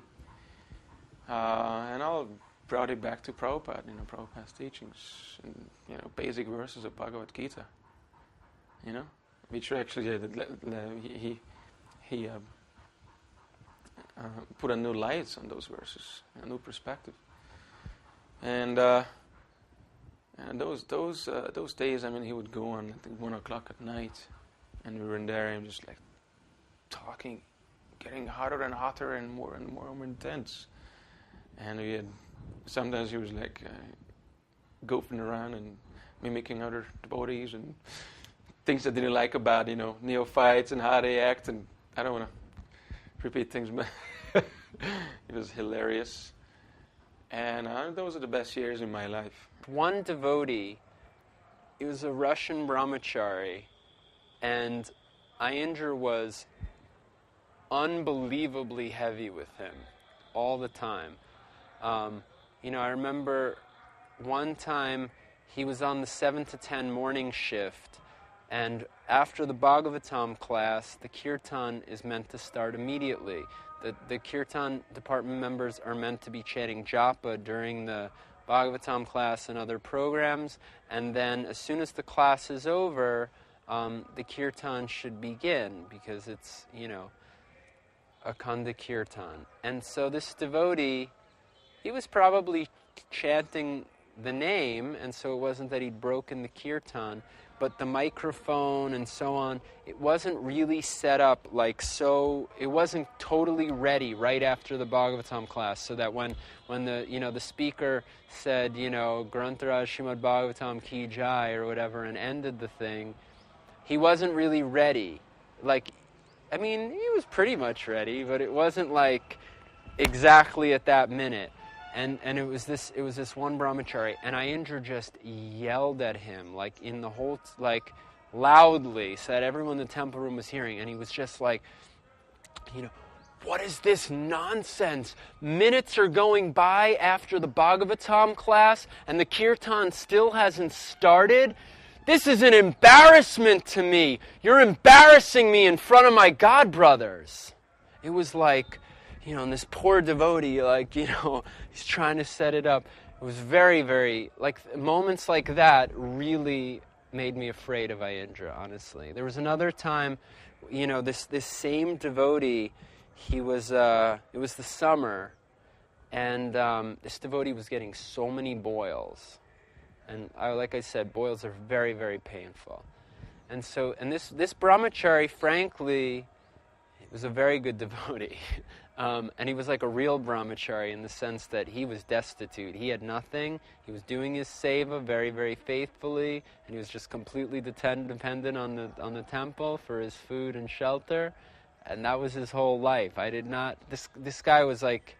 and all brought it back to Prabhupada, you know, Prabhupada's teachings, and, you know, basic verses of Bhagavad Gita, you know, which actually he put a new light on those verses, a new perspective, and those days, I mean, he would go on, I think, 1 o'clock at night, and we were in there and just like talking, getting hotter and hotter and more intense. And sometimes he was like goofing around and mimicking other devotees and things I didn't like about, you know, neophytes and how they act. And I don't want to repeat things, but it was hilarious. And those are the best years in my life. One devotee, he was a Russian brahmachari, and Aindra was unbelievably heavy with him all the time. You know, I remember one time he was on the 7 to 10 morning shift, and after the Bhagavatam class, the kirtan is meant to start immediately. The kirtan department members are meant to be chanting japa during the Bhagavatam class and other programs, and then as soon as the class is over, the kirtan should begin, because it's, you know, a Khanda kirtan. And so this devotee, he was probably chanting the name, and so it wasn't that he'd broken the kirtan, but the microphone and so on, it wasn't really set up like so, it wasn't totally ready right after the Bhagavatam class, so that when the, you know, the speaker said, you know, Grantaraj Srimad Bhagavatam Ki Jai or whatever, and ended the thing, he wasn't really ready. Like, I mean, he was pretty much ready, but it wasn't like exactly at that minute. And it was this one brahmachari, and Aindra just yelled at him, like in the whole, like loudly, so that everyone in the temple room was hearing, and he was just like, you know, what is this nonsense? Minutes are going by after the Bhagavatam class and the kirtan still hasn't started. This is an embarrassment to me. You're embarrassing me in front of my god brothers. It was like, and this poor devotee, he's trying to set it up. It was very, very, moments like that really made me afraid of Aindra, honestly. There was another time, this same devotee, it was the summer, and this devotee was getting so many boils. And like I said, boils are very, very painful. And this brahmachari, frankly, was a very good devotee. And he was like a real brahmachari in the sense that he was destitute. He had nothing. He was doing his seva very, very faithfully, and he was just completely dependent on the temple for his food and shelter. And that was his whole life. This guy was like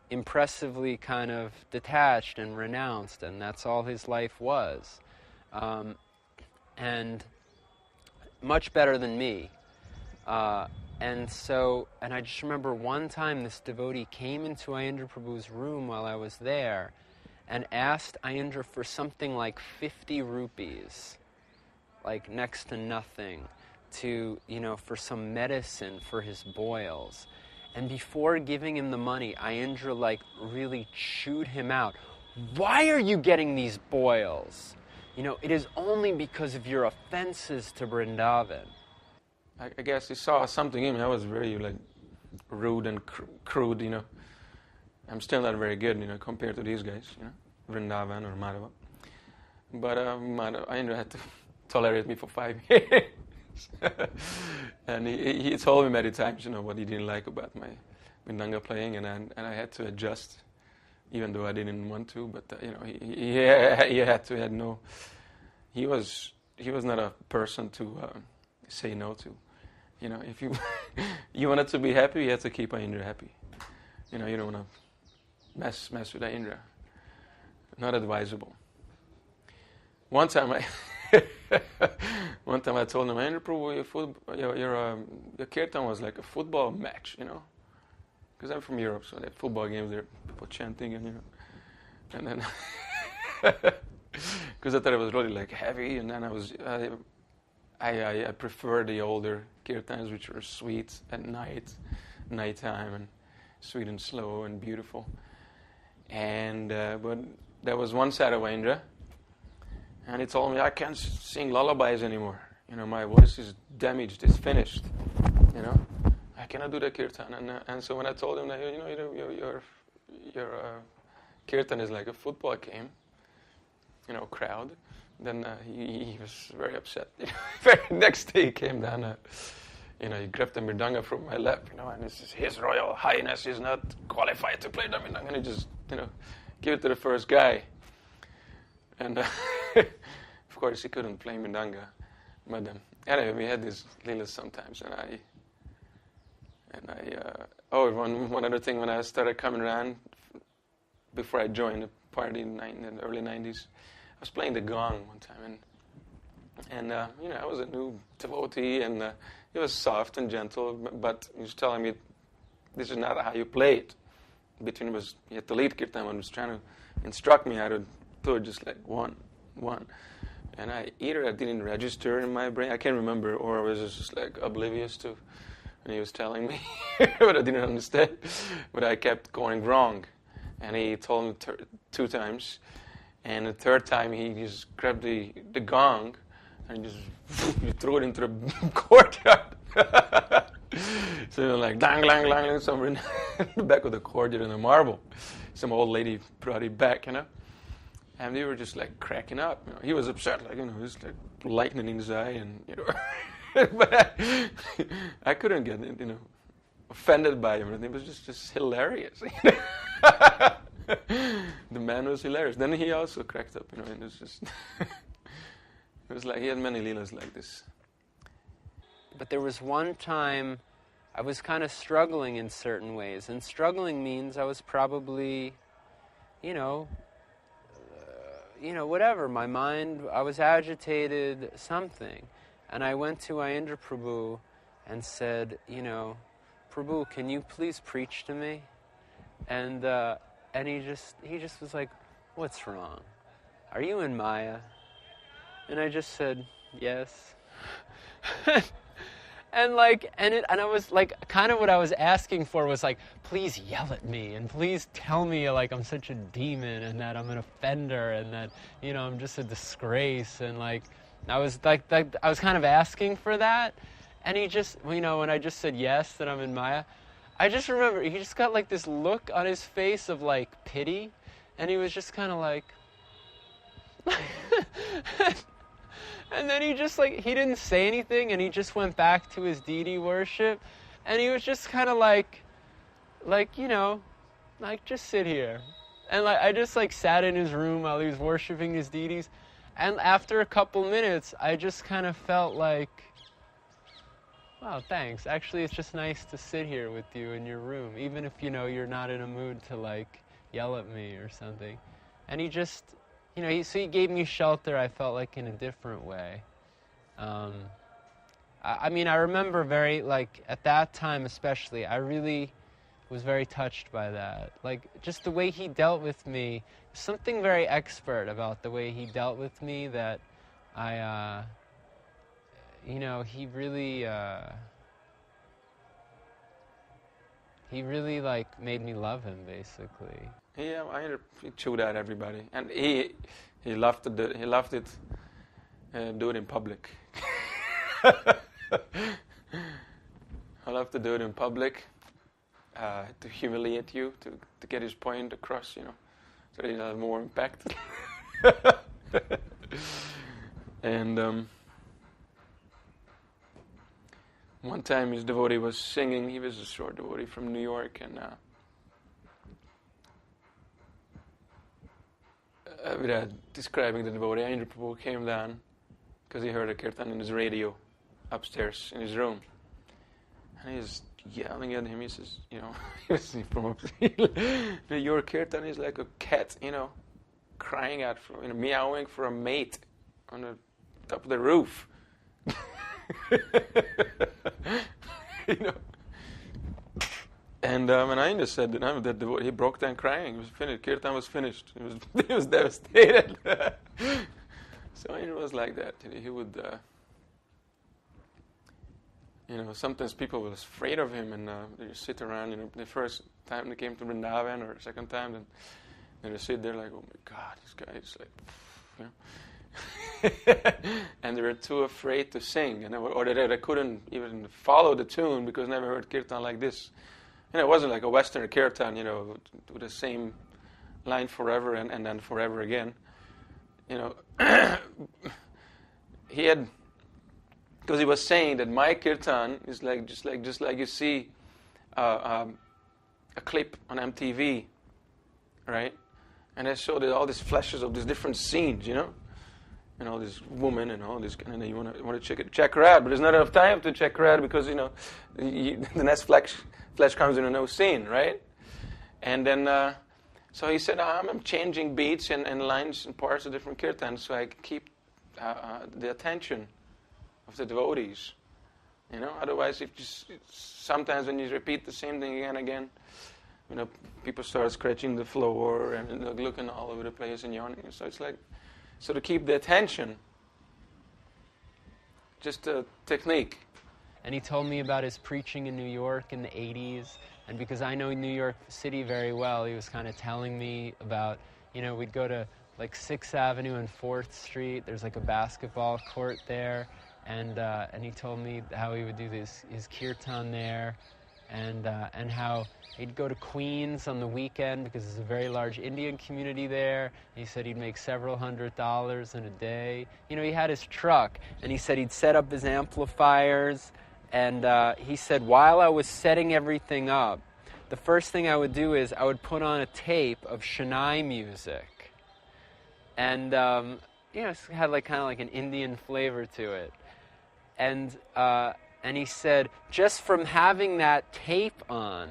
impressively kind of detached and renounced, and that's all his life was. And much better than me. And I just remember one time this devotee came into Aindra Prabhu's room while I was there and asked Aindra for something like 50 rupees, like next to nothing, for some medicine for his boils. And before giving him the money, Aindra really chewed him out. Why are you getting these boils? It is only because of your offenses to Vrindavan. I guess he saw something in me. I was very rude and crude, I'm still not very good, compared to these guys, Vrindavan or Madhava. But Aindra had to tolerate me for 5 years. And he told me many times, what he didn't like about my Mridanga playing, and I had to adjust, even though I didn't want to. But he had to. He was not a person to say no to. If you wanted to be happy, you had to keep Aindra happy. You don't want to mess with Aindra. Not advisable. One time I told him, Aindra Prabhu, your kirtan was like a football match, because I'm from Europe, so they have football games there, people chanting and then because I thought it was really heavy, and then I prefer the older kirtans, which were sweet at nighttime, and sweet and slow and beautiful. And but there was one side of Aindra, and he told me I can't sing lullabies anymore. My voice is damaged, it's finished. I cannot do the kirtan. And so when I told him that your kirtan is like a football game, crowd. Then he was very upset. Next day he came down, he grabbed the mridanga from my lap, and he says, His Royal Highness is not qualified to play the mridanga. And he just, give it to the first guy. And of course he couldn't play mridanga. But anyway, we had these leelas sometimes, one other thing, when I started coming around, before I joined the party in the early 90s, I was playing the gong one time, and I was a new devotee, and he was soft and gentle, but he was telling me, this is not how you play it. Between was, he had the lead kirtan, and was trying to instruct me how to do it, just like one. And either I didn't register in my brain, I can't remember, or I was just oblivious to, and he was telling me, but I didn't understand. But I kept going wrong, and he told me 2 times. And the 3rd time, he just grabbed the gong and just threw it into the courtyard. So dang, lang, lang, somewhere in the back of the courtyard in the marble. Some old lady brought it back, and they were just cracking up. He was upset, just lightning in his eye, and but I couldn't get offended by him. It was just hilarious. The man was hilarious. Then he also cracked up, and it was just it was he had many leelas like this. But there was one time I was kind of struggling in certain ways, and struggling means I was probably, whatever. My mind, I was agitated, something, and I went to Aindra Prabhu and said, Prabhu, can you please preach to me? And he just was like, what's wrong? Are you in Maya? And I just said, yes. And I was like, kind of what I was asking for was like, please yell at me and please tell me like I'm such a demon and that I'm an offender and that, you know, I'm just a disgrace. And like, I was I was kind of asking for that. And he just, you know, when I just said yes, that I'm in Maya, I just remember he just got like this look on his face of like pity. And he was just kind of like, and then he just like, he didn't say anything and he just went back to his deity worship. And he was just kind of like, you know, like just sit here. And like, I just like sat in his room while he was worshiping his deities. And after a couple minutes, I just kind of felt like, wow, thanks. Actually, it's just nice to sit here with you in your room, even if, you know, you're not in a mood to like yell at me or something. And he just, you know, so he gave me shelter, I felt like, in a different way. I mean, I remember very, like, at that time especially, I really was very touched by that. Like, just the way he dealt with me, something very expert about the way he dealt with me that you know, he really, like, made me love him, basically. Yeah, he chewed at everybody, and he loved it. He loved it. Do it in public. I love to do it in public, to humiliate you, to get his point across, you know, so that he'll have more impact. And one time his devotee was singing. He was a short devotee from New York, and without describing the devotee, Aindra Prabhu came down because he heard a kirtan in his radio upstairs in his room. And he's yelling at him. He says, you know, he was from your kirtan is like a cat, you know, crying out, for, you know, meowing for a mate on the top of the roof. You know. And Aindra said that he broke down crying. It was finished. Kirtan was finished. He was devastated. So Aindra was like that. He would, you know, sometimes people were afraid of him, and they just sit around. You know, the first time they came to Vrindavan, or second time, then they sit there like, oh my God, this guy is like, you know. And they were too afraid to sing, and or they couldn't even follow the tune because they never heard kirtan like this. You know, it wasn't like a Western kirtan, you know, with the same line forever and then forever again. You know, he had, because he was saying that my kirtan is like just like you see a clip on MTV, right? And they showed all these flashes of these different scenes, you know, and all this woman and all this, and then you want to check her out, but there's not enough time to check her out because, you know, the next flash comes in a no scene, right? And then, so he said, I'm changing beats and lines and parts of different kirtans so I can keep the attention of the devotees. You know, otherwise, sometimes when you repeat the same thing again and again, you know, people start scratching the floor and looking all over the place and yawning. So it's like, so to keep the attention, just a technique. And he told me about his preaching in New York in the 80s. And because I know New York City very well, he was kind of telling me about, you know, we'd go to like 6th Avenue and 4th Street. There's like a basketball court there. And he told me how he would do his kirtan there. And how he'd go to Queens on the weekend because there's a very large Indian community there. He said he'd make several $100s in a day. You know, he had his truck, and he said he'd set up his amplifiers. And he said while I was setting everything up, the first thing I would do is I would put on a tape of Shehnai music. And, you know, it had like kind of like an Indian flavor to it. And he said, just from having that tape on,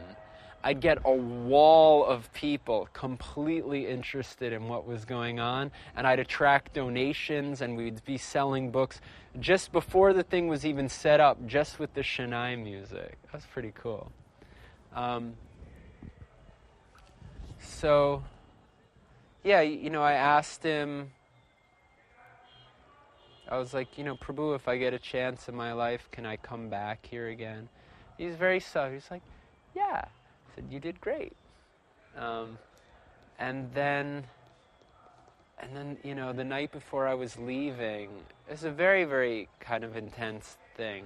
I'd get a wall of people completely interested in what was going on, and I'd attract donations, and we'd be selling books just before the thing was even set up, just with the Shehnai music. That was pretty cool. So, yeah, I asked him, I was like, Prabhu, if I get a chance in my life, can I come back here again? He's very soft. He's like, yeah. I said, you did great. And then, the night before I was leaving, it was a very, very kind of intense thing.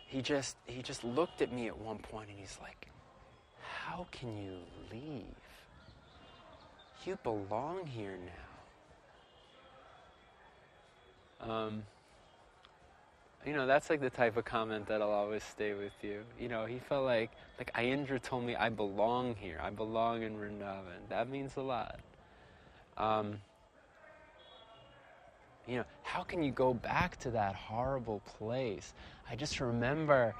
He just looked at me at one point and he's like, how can you leave? You belong here now. That's like the type of comment that'll always stay with you. He felt like Aindra told me I belong here. I belong in Vrindavan. That means a lot. How can you go back to that horrible place? I just remember,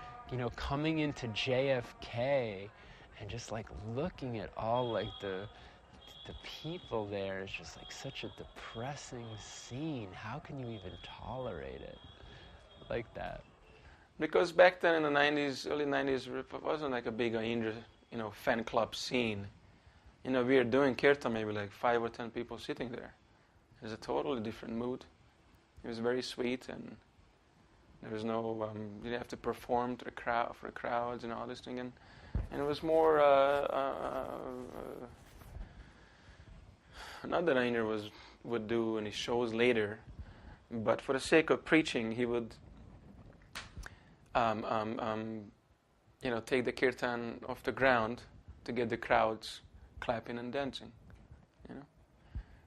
coming into JFK and just like looking at all like the people there. It's just like such a depressing scene. How can you even tolerate it like that? Because back then in the 90s, early 90s, it wasn't like a big Aindra, fan club scene. We were doing kirtan, maybe like 5 or 10 people sitting there. It was a totally different mood. It was very sweet, and there was no, you didn't have to perform to the crowd, for the crowds and all this thing. And it was more, not that Aindra would do any shows later, but for the sake of preaching, he would take the kirtan off the ground to get the crowds clapping and dancing.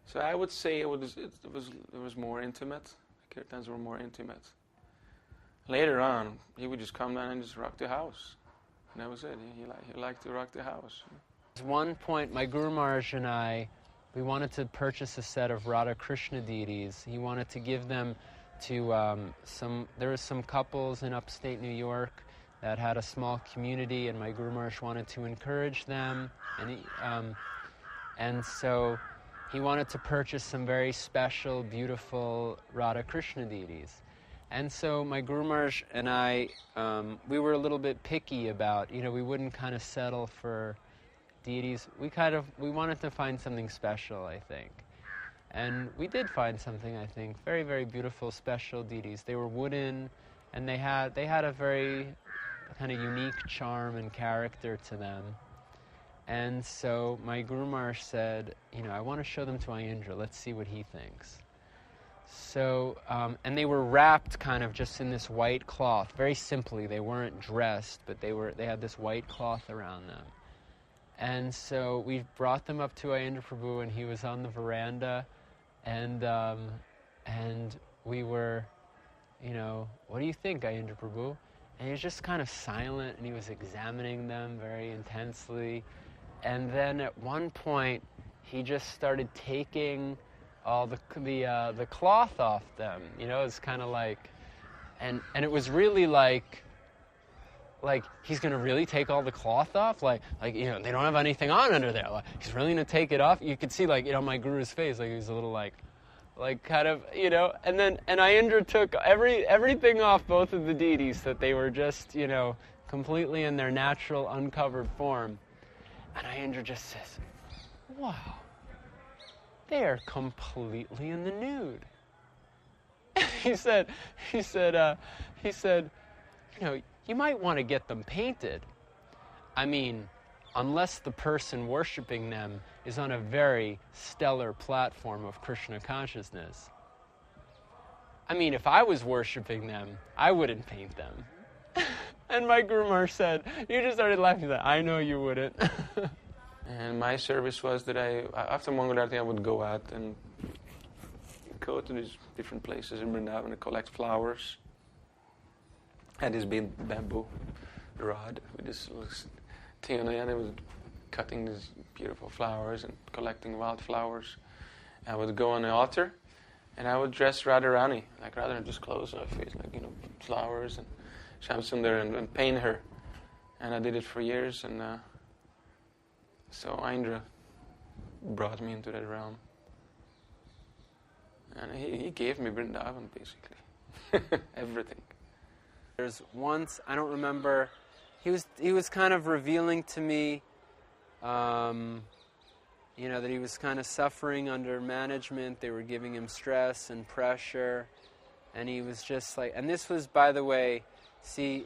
So I would say it was more intimate. The kirtans were more intimate. Later on, he would just come down and just rock the house. And that was it. He liked to rock the house. At one point, my Guru Maharaj and I, we wanted to purchase a set of Radha Krishna deities. He wanted to give them to there were some couples in upstate New York that had a small community, and my Guru Maharaj wanted to encourage them. And so he wanted to purchase some very special, beautiful Radha Krishna deities. And so my Guru Maharaj and I, we were a little bit picky about, we wouldn't kind of settle for deities. We wanted to find something special, I think. And we did find something, I think, very, very beautiful, special deities. They were wooden, and they had a very kind of unique charm and character to them. And so my Guru Maharaj said, I want to show them to Aindra. Let's see what he thinks. So, and they were wrapped kind of just in this white cloth, very simply. They weren't dressed, but they had this white cloth around them. And so we brought them up to Aindra Prabhu, and he was on the veranda, and we were, what do you think, Aindra Prabhu? And he was just kind of silent, and he was examining them very intensely. And then at one point, he just started taking all the cloth off them. It's kind of like, and it was really like he's gonna really take all the cloth off, they don't have anything on under there. He's really gonna take it off. You could see my Guru's face, he was a little like kind of, and Aindra took everything off both of the deities, that they were just, completely in their natural uncovered form. And Aindra just says, wow, they are completely in the nude. he said, you might want to get them painted. I mean, unless the person worshiping them is on a very stellar platform of Krishna consciousness. I mean, if I was worshiping them, I wouldn't paint them. And my Guru Maharaj said, you just started laughing. He said, I know you wouldn't. And my service was that after Mangalarti, I would go out and go to these different places in Vrindavan and collect flowers. I had this big bamboo rod with this little thing on the end. I was cutting these beautiful flowers and collecting wild flowers. I would go on the altar, and I would dress Radharani, rather than just clothes on my face, flowers and Shamsundar and paint her. And I did it for years, and so Aindra brought me into that realm. And he gave me Vrindavan, basically. Everything. There's once, I don't remember he was kind of revealing to me, that he was kind of suffering under management. They were giving him stress and pressure, and he was just like. And this was, by the way, see,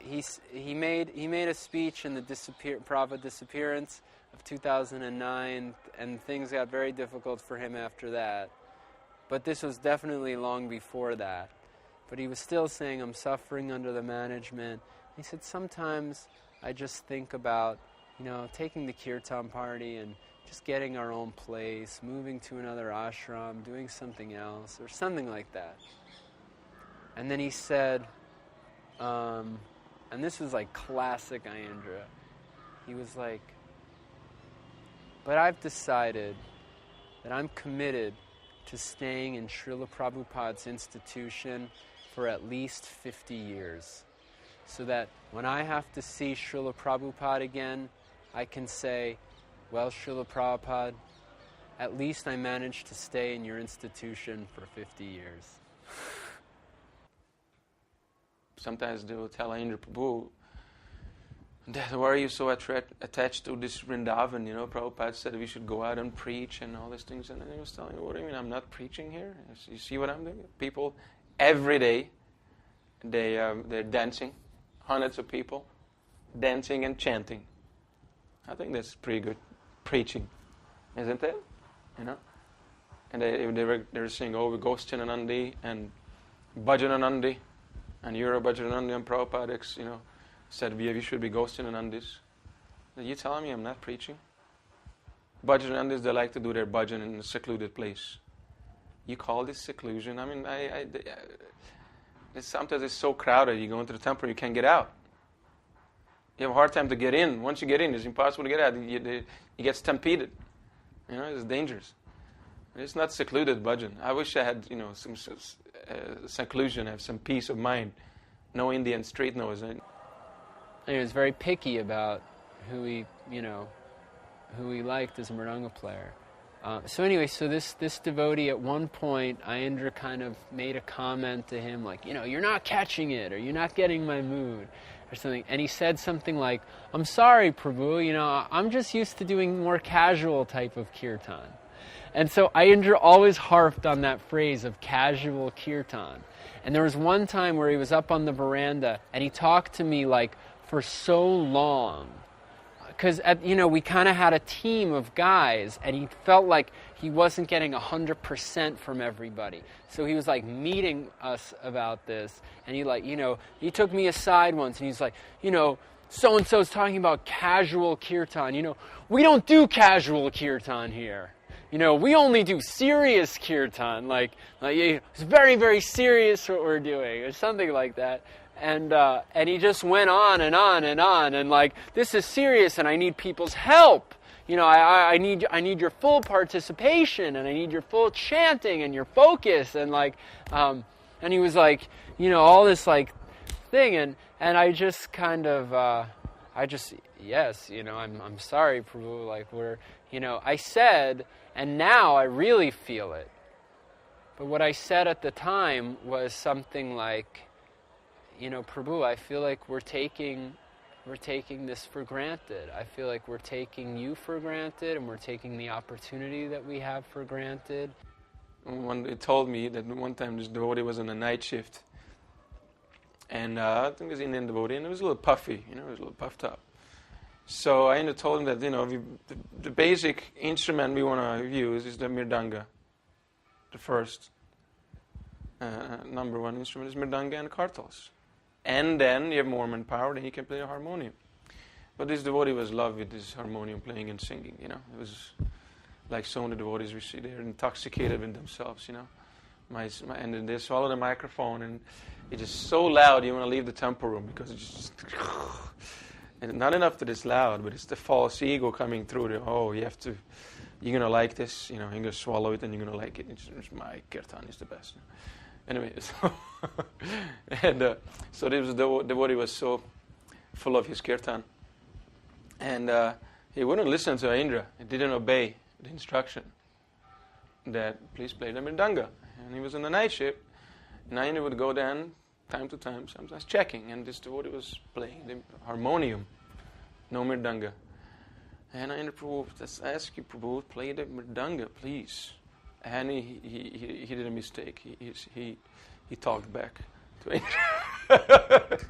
he made a speech in the Prabhupada disappearance of 2009, and things got very difficult for him after that. But this was definitely long before that. But he was still saying, I'm suffering under the management. He said, sometimes I just think about, taking the kirtan party and just getting our own place, moving to another ashram, doing something else, or something like that. And then he said, and this was like classic Aindra, he was like, but I've decided that I'm committed to staying in Srila Prabhupada's institution for at least 50 years, so that when I have to see Srila Prabhupada again, I can say, well, Srila Prabhupada, at least I managed to stay in your institution for 50 years. Sometimes they will tell Aindra Prabhu, Dad, why are you so attached to this Vrindavan? Prabhupada said we should go out and preach and all these things. And then he was telling me, what do you mean, I'm not preaching here? You see what I'm doing? People, every day, they're dancing, hundreds of people, dancing and chanting. I think that's pretty good preaching, isn't it? And they were saying, oh, we go Nandi and Bhajananandi, and you're a Bhajananandi, and Prabhupada, said we should be Nandis. Are you telling me I'm not preaching? Bhajanandis, they like to do their bhajan in a secluded place. You call this seclusion? I mean, sometimes it's so crowded. You go into the temple, you can't get out. You have a hard time to get in. Once you get in, it's impossible to get out. You get stampeded. It's dangerous. It's not secluded bhajan. I wish I had, some seclusion, have some peace of mind. No Indian street noise. He was very picky about who he liked as a mridanga player. So this devotee, at one point, Aindra kind of made a comment to him like, you're not catching it, or you're not getting my mood, or something. And he said something like, I'm sorry, Prabhu, I'm just used to doing more casual type of kirtan. And so Aindra always harped on that phrase of casual kirtan. And there was one time where he was up on the veranda, and he talked to me like for so long. Because, we kind of had a team of guys, and he felt like he wasn't getting 100% from everybody. So he was, meeting us about this, and he took me aside once, and he's like, so-and-so's talking about casual kirtan. We don't do casual kirtan here. We only do serious kirtan. It's very, very serious what we're doing, or something like that. And he just went on and on and on, and this is serious, and I need people's help. I need your full participation, and I need your full chanting and your focus, and and he was all this thing, and I just kind of yes, I'm sorry, Prabhu, I said, and now I really feel it. But what I said at the time was something like, Prabhu, I feel like we're taking this for granted. I feel like we're taking you for granted, and we're taking the opportunity that we have for granted. They told me that one time this devotee was on a night shift, and I think it was an Indian devotee, and it was a little puffy, it was a little puffed up. So I told him that, the basic instrument we want to use is the mridanga, the first number one instrument is mridanga and kartals. And then you have more manpower, then you can play a harmonium. But this devotee was in love with this harmonium playing and singing, It was like so many devotees we see, they're intoxicated with themselves, And then they swallow the microphone, and it's just so loud you want to leave the temple room, because it's just... And not enough that it's loud, but it's the false ego coming through. You're going to like this, you're going to swallow it, and you're going to like it. It's my kirtan is the best. Anyway, so the devotee was so full of his kirtan, and he wouldn't listen to Aindra. He didn't obey the instruction that please play the mridanga. And he was on the night shift, and Aindra would go down time to time, sometimes checking, and this devotee was playing the harmonium. No mridanga. And Aindra Prabhu, just ask you, Prabhu, play the mridanga, please. And he did a mistake. He talked back to Aindra.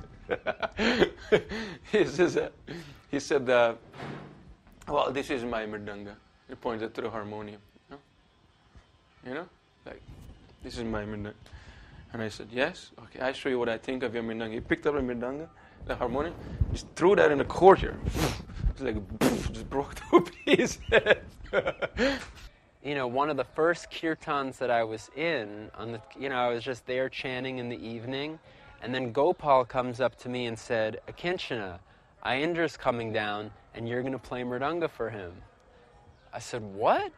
he said, well, this is my mridanga. He pointed to the harmonium. You know? Like, this is my mridanga. And I said, yes? Okay, I show you what I think of your mridanga. He picked up the mridanga, the harmonium, just threw that in the courtyard. It's like, just broke to pieces. You know, one of the first kirtans that I was in, I was just there chanting in the evening, and then Gopal comes up to me and said, Akinchana, Aindra's coming down, and you're going to play mridanga for him. I said, what?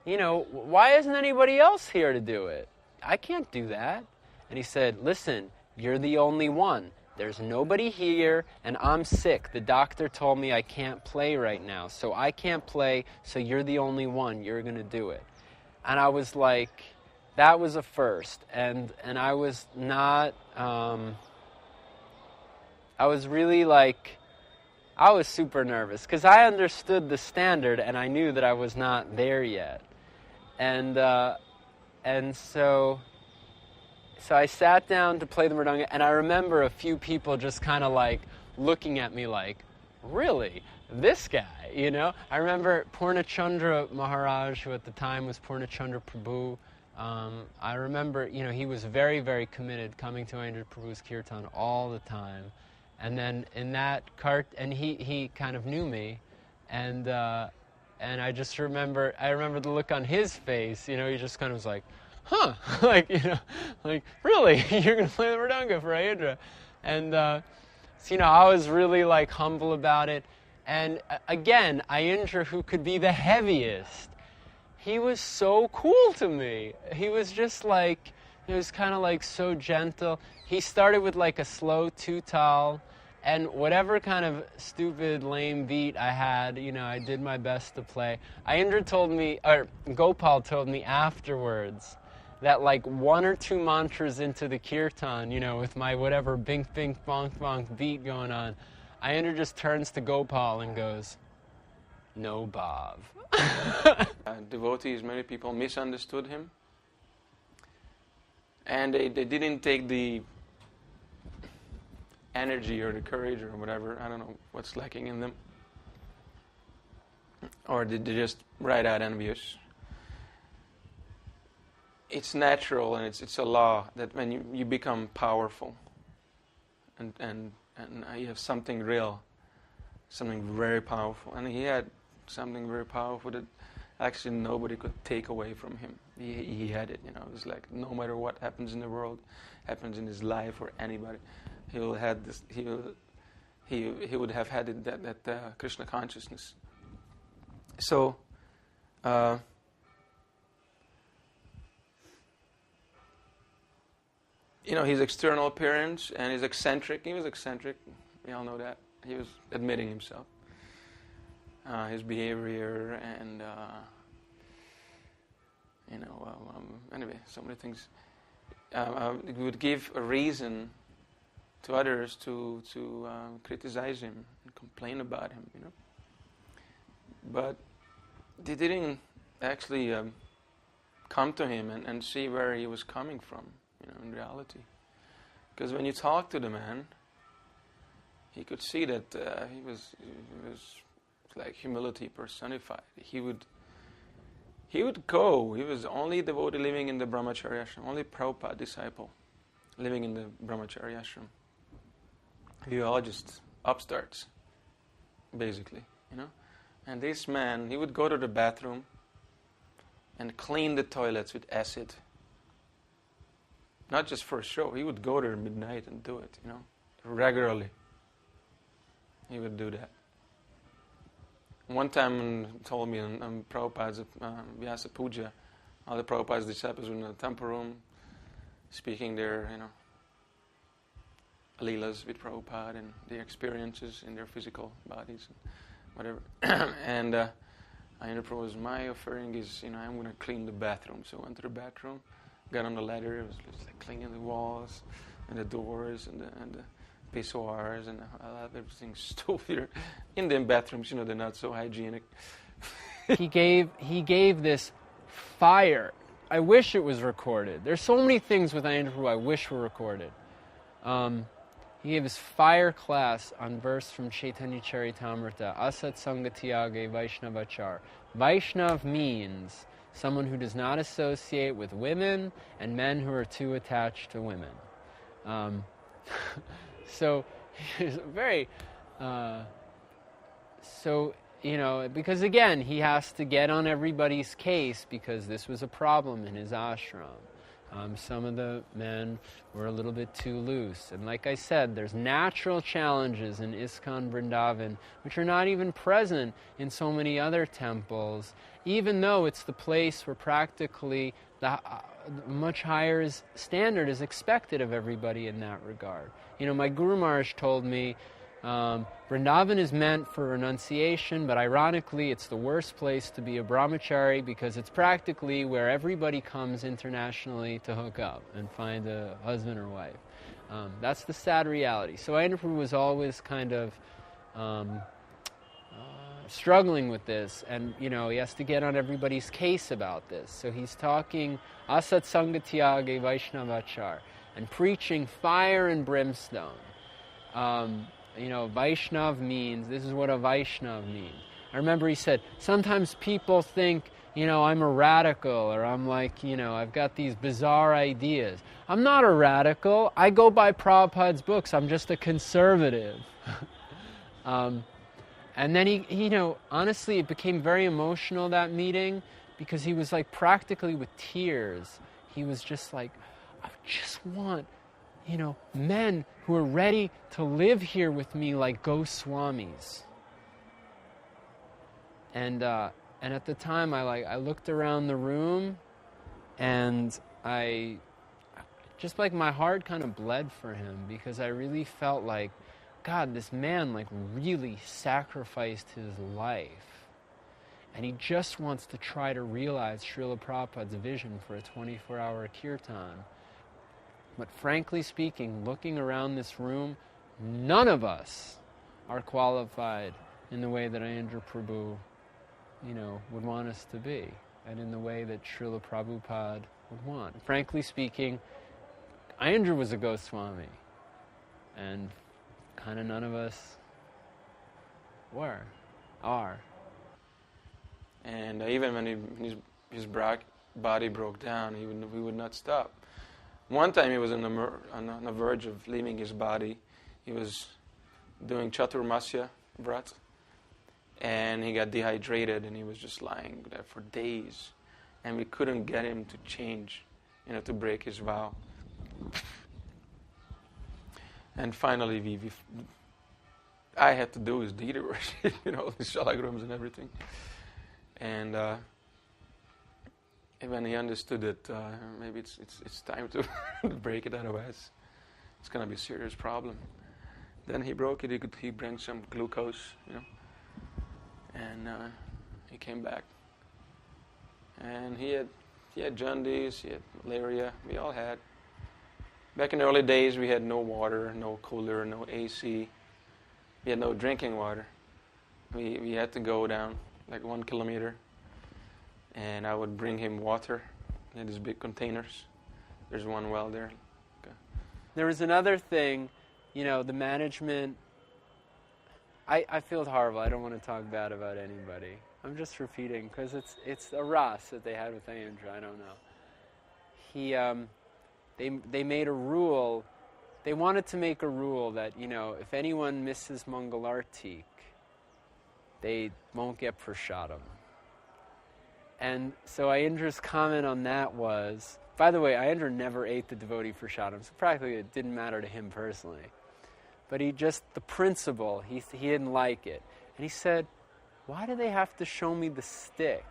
You know, why isn't anybody else here to do it? I can't do that. And he said, listen, you're the only one. There's nobody here, and I'm sick. The doctor told me I can't play right now, so I can't play, so you're the only one. You're going to do it. And I was like, that was a first. And I was not, I was really like, I was super nervous, because I understood the standard, and I knew that I was not there yet. And so I sat down to play the mridanga, and I remember a few people just kind of like looking at me like, really? This guy, you know? I remember Purnachandra Maharaj, who at the time was Purnachandra Prabhu. I remember, you know, he was very, very committed coming to Aindra Prabhu's kirtan all the time. And then in that and he kind of knew me, and I just remember the look on his face, you know, he just kind of was like, huh, like, you know, like, really, you're going to play the mridanga for Aindra? And, so, you know, I was really, like, humble about it. And, again, Aindra, who could be the heaviest, he was so cool to me. He was just, like, he was kind of, like, so gentle. He started with, like, a slow two-tal, and whatever kind of stupid, lame beat I had, you know, I did my best to play. Gopal told me afterwards that like 1 or 2 mantras into the kirtan, you know, with my whatever bink, bink, bonk, bonk beat going on, Aindra just turns to Gopal and goes, no, Bhav. Devotees, many people misunderstood him. And they didn't take the energy or the courage or whatever, I don't know what's lacking in them. Or they're just right out envious. It's natural, and it's a law that when you become powerful and you have something real, something very powerful, and he had something very powerful that actually nobody could take away from him. He had it, you know. It was like no matter what happens in the world, happens in his life or anybody, he will have this. He would have had it, that Krishna consciousness. So. You know, his external appearance and his eccentric. He was eccentric. We all know that. He was admitting himself. His behavior and, anyway, so many things. It would give a reason to others to criticize him and complain about him, you know. But they didn't actually come to him and see where he was coming from. You know, in reality, because when you talk to the man, he could see that he was like humility personified. He would go. He was only devotee living in the brahmacharya ashram, only Prabhupada disciple living in the brahmacharya ashram. We all just upstarts, basically, you know. And this man, he would go to the bathroom and clean the toilets with acid. Not just for a show. He would go there at midnight and do it, you know, regularly. He would do that. One time he told me on Prabhupada's Vyasa Puja, all the Prabhupada's disciples were in the temple room, speaking their, you know, leelas with Prabhupada and their experiences in their physical bodies and whatever. And Aindra Prabhu's, my offering is, you know, I'm going to clean the bathroom. So I went to the bathroom, got on the ladder, it was just like cleaning the walls and the doors and pissoirs and everything stove here. Indian bathrooms, they're not so hygienic. He gave this fire. I wish it was recorded. There's so many things with Aindra Prabhu I wish were recorded. He gave his fire class on verse from Chaitanya Charitamrita, Asat Sangatyage Vaishnavachar. Vaishnav means someone who does not associate with women and men who are too attached to women. So he's very... because again, he has to get on everybody's case because this was a problem in his ashram. Some of the men were a little bit too loose. And like I said, there's natural challenges in ISKCON Vrindavan, which are not even present in so many other temples, even though it's the place where practically the much higher standard is expected of everybody in that regard. My Guru Maharaj told me, Vrindavan is meant for renunciation, but ironically it's the worst place to be a brahmachari because it's practically where everybody comes internationally to hook up and find a husband or wife. That's the sad reality. So Aindra Prabhu was always kind of struggling with this, and he has to get on everybody's case about this. So he's talking Asat Sangatyage Vaishnavachar and preaching fire and brimstone. Vaishnav means, this is what a Vaishnav means. I remember he said, sometimes people think, I'm a radical, or I'm like, I've got these bizarre ideas. I'm not a radical. I go by Prabhupada's books. I'm just a conservative. And then he honestly, it became very emotional, that meeting, because he was like practically with tears. He was just like, I just want men who are ready to live here with me like Goswamis. And at the time, I looked around the room, and I just my heart kind of bled for him, because I really felt like, God, this man really sacrificed his life, and he just wants to try to realize Srila Prabhupada's vision for a 24-hour kirtan. But frankly speaking, looking around this room, none of us are qualified in the way that Aindra Prabhu, would want us to be, and in the way that Srila Prabhupada would want. Frankly speaking, Aindra was a Goswami, and kind of none of us are. And even when his body broke down, he would not stop. One time he was on the verge of leaving his body. He was doing Chaturmasya Vrat, and he got dehydrated, and he was just lying there for days. And we couldn't get him to change, to break his vow. And finally, I had to do his deity worship, the shalagrams and everything. And when he understood that maybe it's time to break it, otherwise it's going to be a serious problem. Then he broke it. He drank some glucose, and he came back. And he had jaundice, he had malaria. We all had. Back in the early days, we had no water, no cooler, no AC. We had no drinking water. We had to go down 1 kilometer. And I would bring him water in these big containers. There's one well there. Okay. There was another thing, the management. I feel horrible. I don't want to talk bad about anybody. I'm just repeating because it's a ras that they had with Aindra. I don't know. They made a rule. They wanted to make a rule that if anyone misses Mangalartik, they won't get prasadam. And so Aindra's comment on that was, by the way, Aindra never ate the devotee prasadam, so practically it didn't matter to him personally. But the principle, he didn't like it. And he said, why do they have to show me the stick?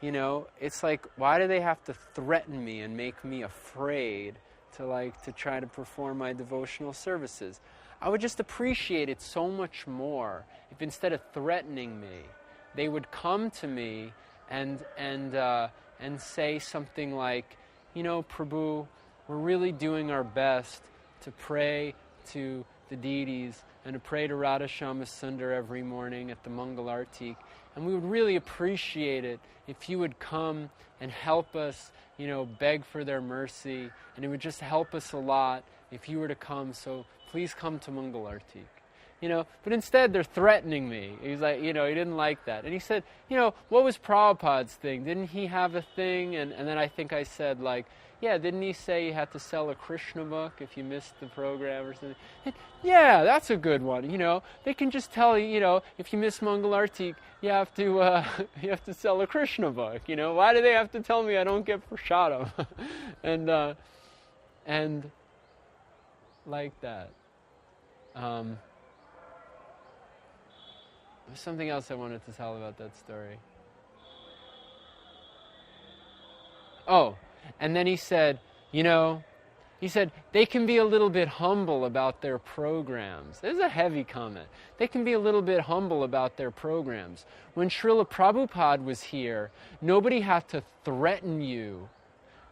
It's like, why do they have to threaten me and make me afraid to try to perform my devotional services? I would just appreciate it so much more if instead of threatening me, they would come to me and say something like, Prabhu, we're really doing our best to pray to the deities, and to pray to Radha Shama Sundar every morning at the Mangal Artik. And we would really appreciate it if you would come and help us, beg for their mercy. And it would just help us a lot if you were to come. So please come to Mangal Artik. But instead they're threatening me. He's like, he didn't like that. And he said, what was Prabhupada's thing? Didn't he have a thing? And then I think I said, yeah, didn't he say you had to sell a Krishna book if you missed the program or something? And, yeah, that's a good one. They can just tell you, if you miss Mangal Artik, you have to sell a Krishna book. Why do they have to tell me I don't get prashadam? and like that. There's something else I wanted to tell about that story. Oh, and then he said, they can be a little bit humble about their programs. This is a heavy comment. They can be a little bit humble about their programs. When Srila Prabhupada was here, nobody had to threaten you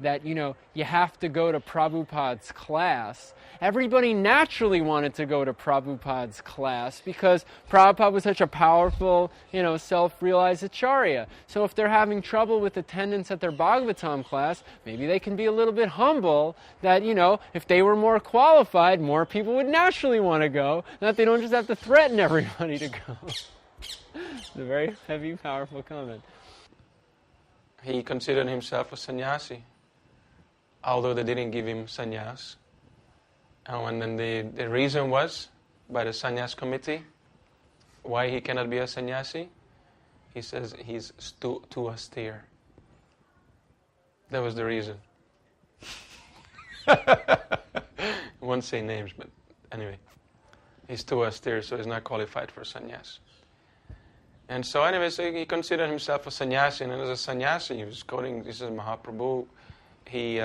that, you have to go to Prabhupada's class. Everybody naturally wanted to go to Prabhupada's class because Prabhupada was such a powerful, self-realized acharya. So if they're having trouble with attendance at their Bhagavatam class, maybe they can be a little bit humble that, if they were more qualified, more people would naturally want to go, that they don't just have to threaten everybody to go. It's a very heavy, powerful comment. He considered himself a sannyasi, although they didn't give him sannyas. And then the reason was, by the sannyas committee, why he cannot be a sannyasi. He says he's too austere. That was the reason. I won't say names, but anyway. He's too austere, so he's not qualified for sannyas. And so anyway, so he considered himself a sannyasi, and as a sannyasi, he was quoting, this is Mahaprabhu, he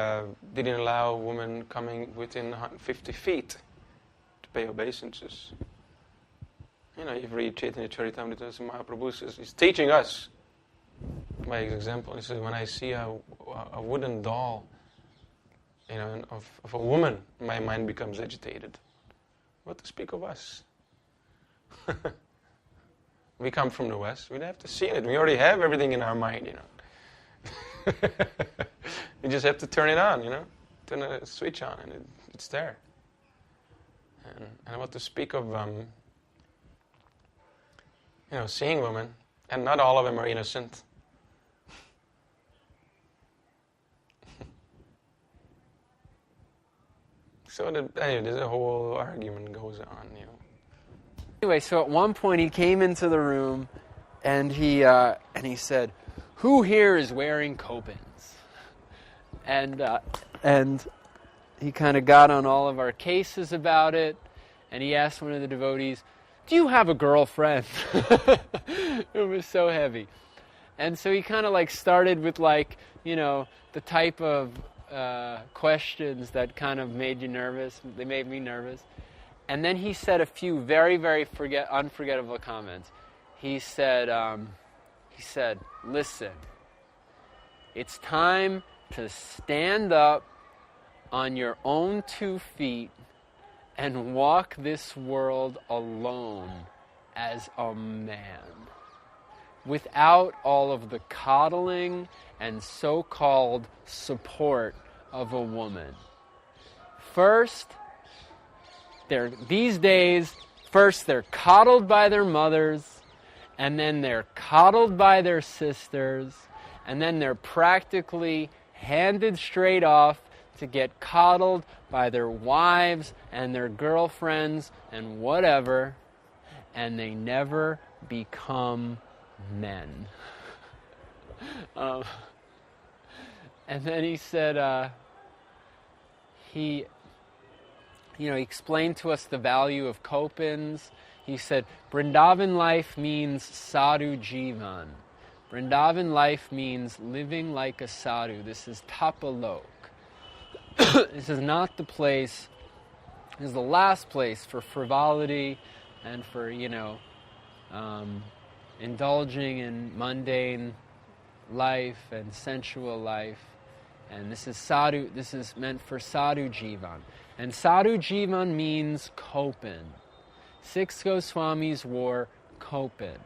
didn't allow women coming within 150 feet to pay obeisances. You've read Chaitanya Charitamrita, Mahaprabhu says, he's teaching us by example. He says, when I see a wooden doll, of a woman, my mind becomes agitated. What to speak of us? We come from the West, we don't have to see it. We already have everything in our mind, You just have to turn it on, turn the switch on, and it's there. And what to speak of, seeing women, and not all of them are innocent. So anyway, there's a whole argument goes on, Anyway, so at one point he came into the room, and he said, "Who here is wearing kopins?" And he kind of got on all of our cases about it, and he asked one of the devotees, "Do you have a girlfriend?" It was so heavy. And so he kind of started with the type of questions that kind of made you nervous. They made me nervous. And then he said a few very, very unforgettable comments. He said, "Listen, it's time to stand up on your own 2 feet and walk this world alone as a man, without all of the coddling and so-called support of a woman. First, these days, they're coddled by their mothers, and then they're coddled by their sisters, and then they're practically handed straight off to get coddled by their wives and their girlfriends and whatever, and they never become men." And then he said, he explained to us the value of kopins. He said, Vrindavan life means sadhu jivan. Vrindavan life means living like a sadhu. This is tapalok. This is not the place, this is the last place for frivolity and for, indulging in mundane life and sensual life. And this is sadhu. This is meant for sadhu jivan. And sadhu jivan means kopan. 6 Goswamis wore kopan.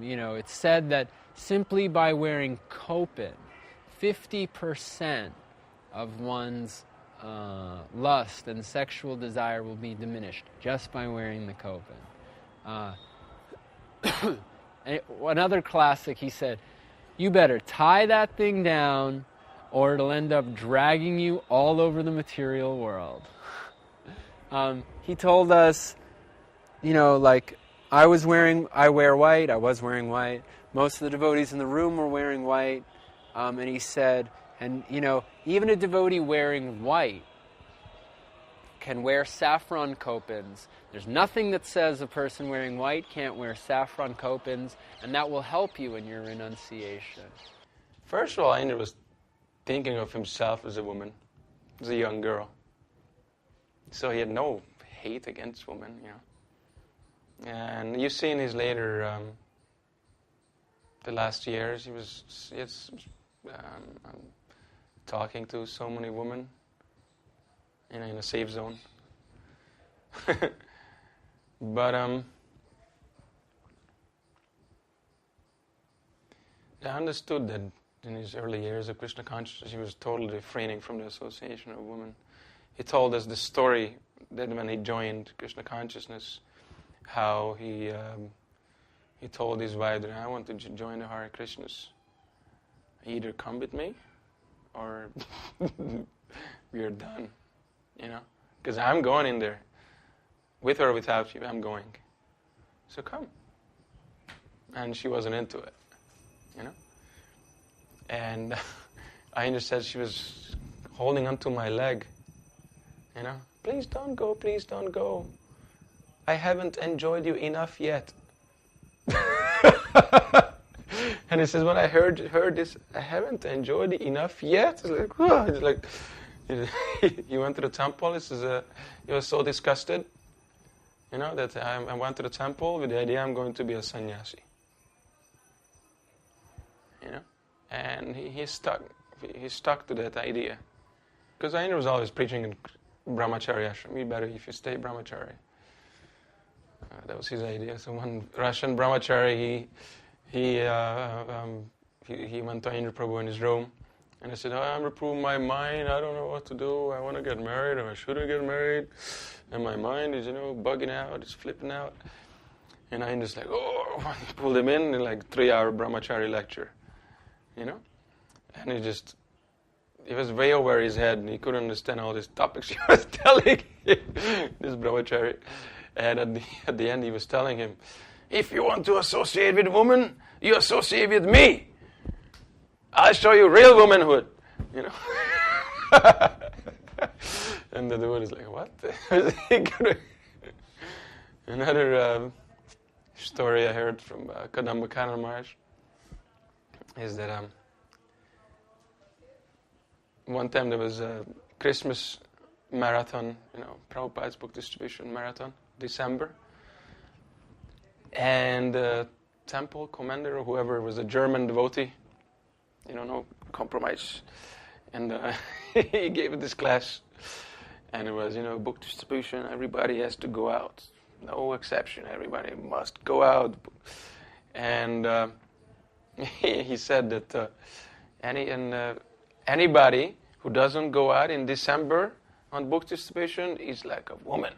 It's said that simply by wearing kopan, 50% of one's lust and sexual desire will be diminished just by wearing the kopan. Another classic, he said, you better tie that thing down or it'll end up dragging you all over the material world. He told us, I was wearing white. Most of the devotees in the room were wearing white. And he said, even a devotee wearing white can wear saffron kopans. There's nothing that says a person wearing white can't wear saffron kopans, and that will help you in your renunciation. First of all, Aindra was thinking of himself as a woman, as a young girl. So he had no hate against women, And you see in his later, the last years, he was talking to so many women, in a safe zone. But I understood that in his early years of Krishna consciousness, he was totally refraining from the association of women. He told us the story that when he joined Krishna consciousness, how he told his wife that I want to join the Hare Krishnas. Either come with me, or we are done, because I'm going in there, with or without you, I'm going. So come. And she wasn't into it, And Aindra said she was holding onto my leg, Please don't go, please don't go. I haven't enjoyed you enough yet. And he says, when I heard this, I haven't enjoyed it enough yet. It's like, oh. It's like, he went to the temple. He says, he was so disgusted, that I went to the temple with the idea I'm going to be a sannyasi. And he stuck to that idea. Because Aindra was always preaching in brahmacharya ashram. You better, if you stay brahmachari. That was his idea. So one Russian brahmachari, he went to Aindra Prabhu in his room, and he said, I'm reproving my mind, I don't know what to do, I want to get married, or I shouldn't get married, and my mind is, bugging out, it's flipping out. And Aindra's like, he pulled him in like 3-hour brahmachari lecture, And he was way over his head, and he couldn't understand all these topics he was telling him, this brahmachari. And at the end he was telling him, if you want to associate with women, you associate with me. I'll show you real womanhood. And the dude is like, what? Another story I heard from Kadamba Kanana Maharaj is that one time there was a Christmas marathon, Prabhupada's book distribution marathon, December. And the temple commander or whoever was a German devotee, no compromise. And he gave this class, and it was, book distribution, everybody has to go out. No exception, everybody must go out. And he said that anybody who doesn't go out in December on book distribution is like a woman,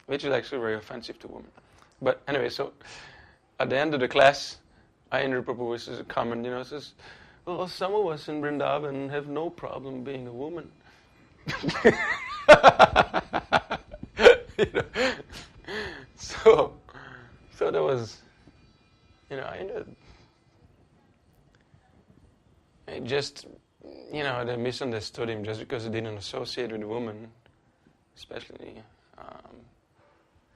which is actually very offensive to women. But anyway, so at the end of the class, Aindra Prabhu says a comment, says, well, some of us in Vrindavan have no problem being a woman. So that was, Aindra, they misunderstood him just because he didn't associate with a woman, especially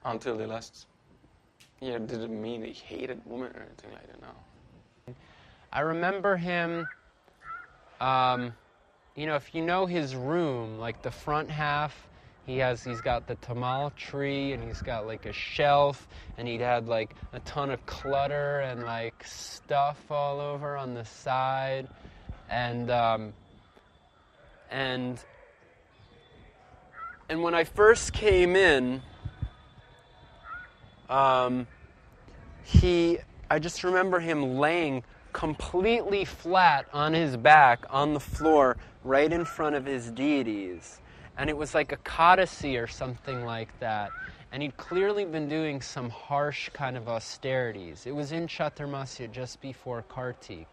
until the last year. It didn't mean he hated women or anything like that, no. I remember him, if you know his room, like the front half, he's got the tamal tree, and he's got like a shelf, and he'd had like a ton of clutter and like stuff all over on the side. And And when I first came in, I just remember him laying completely flat on his back on the floor right in front of his deities. And it was like a Kadasi or something like that. And he'd clearly been doing some harsh kind of austerities. It was in Chaturmasya just before Kartik.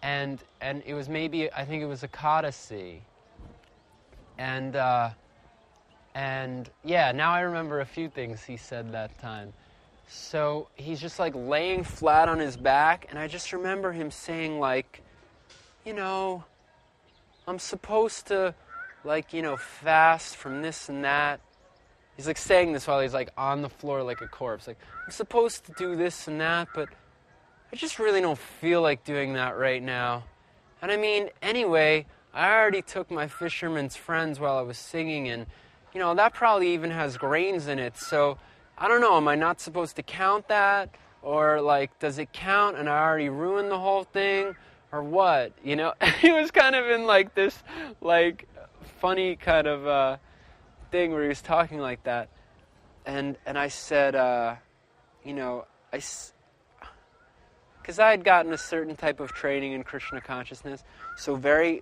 And it was maybe, I think it was a Kadasi. And yeah, now I remember a few things he said that time. So he's just like laying flat on his back, and I just remember him saying like, I'm supposed to fast from this and that. He's like saying this while he's like on the floor like a corpse. Like, I'm supposed to do this and that, but I just really don't feel like doing that right now. And I mean, anyway, I already took my fisherman's friends while I was singing, and that probably even has grains in it, so I don't know, am I not supposed to count that? Or, does it count and I already ruined the whole thing? Or what? He was kind of in, this, funny kind of thing where he was talking like that. And I said, because I had gotten a certain type of training in Krishna consciousness, so I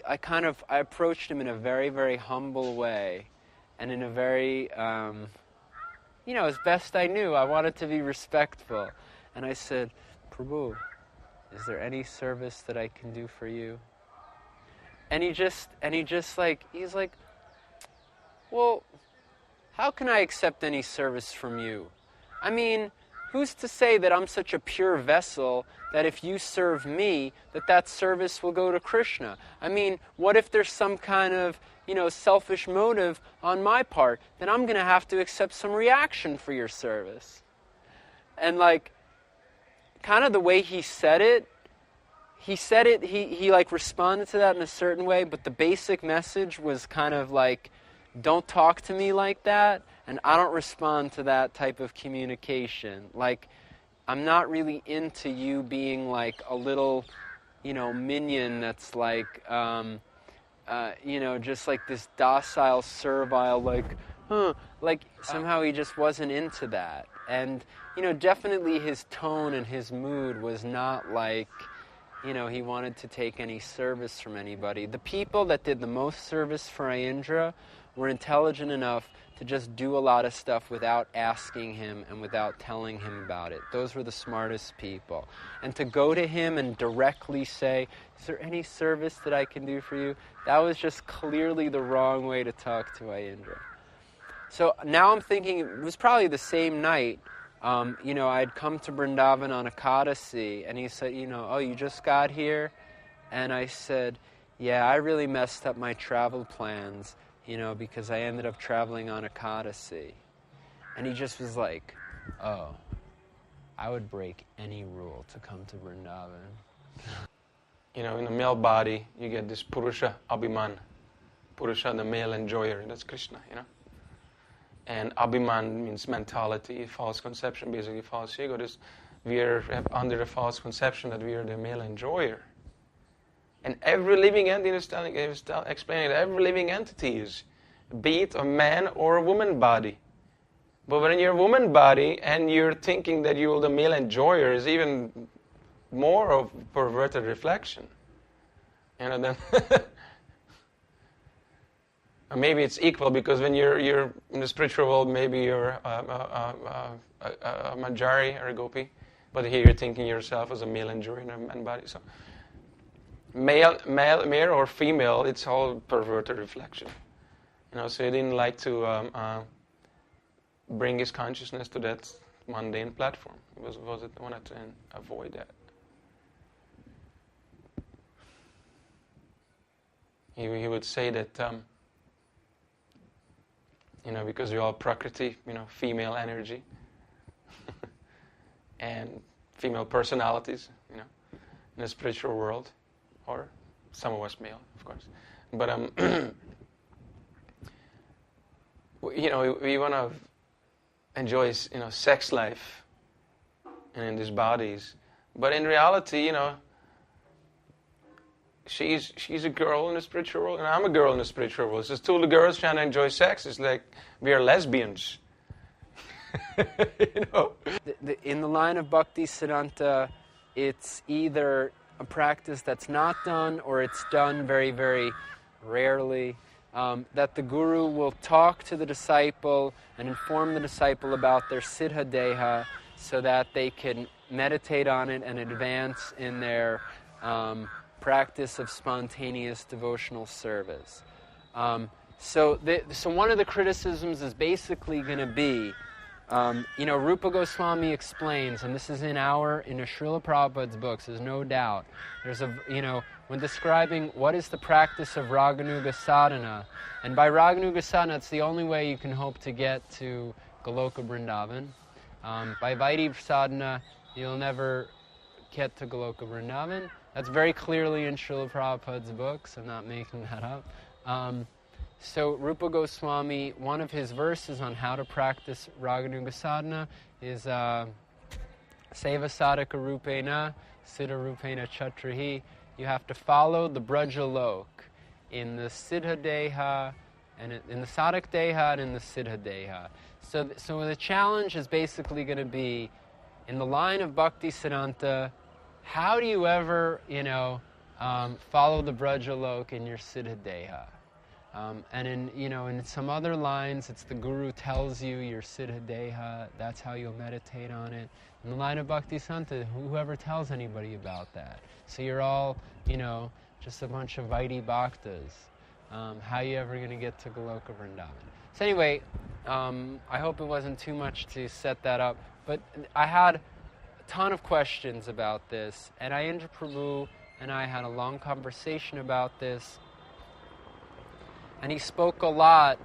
approached him in a very, very humble way. And in a very, as best I knew, I wanted to be respectful. And I said, Prabhu, is there any service that I can do for you? And he's like, well, how can I accept any service from you? I mean, who's to say that I'm such a pure vessel that if you serve me, that service will go to Krishna? I mean, what if there's some kind of, selfish motive on my part? Then I'm going to have to accept some reaction for your service. And kind of the way he said it, he responded to that in a certain way, but the basic message was kind of don't talk to me like that, and I don't respond to that type of communication. I'm not really into you being a little, minion that's just this docile, servile, somehow he just wasn't into that. And, definitely his tone and his mood was not he wanted to take any service from anybody. The people that did the most service for Aindra were intelligent enough to just do a lot of stuff without asking him and without telling him about it. Those were the smartest people. And to go to him and directly say, is there any service that I can do for you? That was just clearly the wrong way to talk to Aindra. So now I'm thinking, it was probably the same night, I'd come to Vrindavan on Ekadasi, and he said, oh, you just got here? And I said, yeah, I really messed up my travel plans, because I ended up traveling on Ekadasi. And he just was like, oh, I would break any rule to come to Vrindavan. In the male body, you get this Purusha Abhiman. Purusha, the male enjoyer, and that's Krishna, And Abhiman means mentality, false conception, basically false ego. We are under the false conception that we are the male enjoyer. And every living entity, he was explaining that every living entity is, be it a man or a woman body. But when you're a woman body and you're thinking that you're the male enjoyer, is even more of perverted reflection. Then maybe it's equal, because when you're in the spiritual world, maybe you're a Manjari or a Gopi, but here you're thinking yourself as a male enjoyer in a man body. So male or female, it's all perverted reflection. So he didn't like to bring his consciousness to that mundane platform. He wanted to avoid that. He would say that, because we're all Prakriti, female energy, and female personalities, in the spiritual world, or some of us male, of course. But, we want to enjoy, sex life and in these bodies. But in reality, she's a girl in the spiritual world, and I'm a girl in the spiritual world. It's just two of the girls trying to enjoy sex. It's like we are lesbians. You know? In the line of Bhakti Siddhanta, it's either a practice that's not done or it's done very, very rarely. That the guru will talk to the disciple and inform the disciple about their siddha deha so that they can meditate on it and advance in their practice of spontaneous devotional service. So one of the criticisms is basically going to be, Rupa Goswami explains, and this is in Srila Prabhupada's books, there's no doubt. There's when describing what is the practice of Raganuga sadhana, and by Raganuga sadhana, it's the only way you can hope to get to Goloka Vrindavan. By Vaidhi sadhana, you'll never get to Goloka Vrindavan. That's very clearly in Srila Prabhupada's books. I'm not making that up. So Rupa Goswami, one of his verses on how to practice Raganuga sadhana is Seva sadhaka rupena, siddha rupena chatrahi. You have to follow the Braja Lok in the siddha deha, and in the sadhak deha and in the siddha deha. So the challenge is basically going to be, in the line of Bhakti Siddhanta, how do you ever, follow the Braja Lok in your siddha deha? And in some other lines, it's the guru tells you your siddha deha, that's how you'll meditate on it. In the line of Bhakti Santa, whoever tells anybody about that. So you're all, just a bunch of Vaidhi Bhaktas. How are you ever going to get to Goloka Vrindavan? So anyway, I hope it wasn't too much to set that up. But I had a ton of questions about this, and Aindra Prabhu and I had a long conversation about this. And he spoke a lot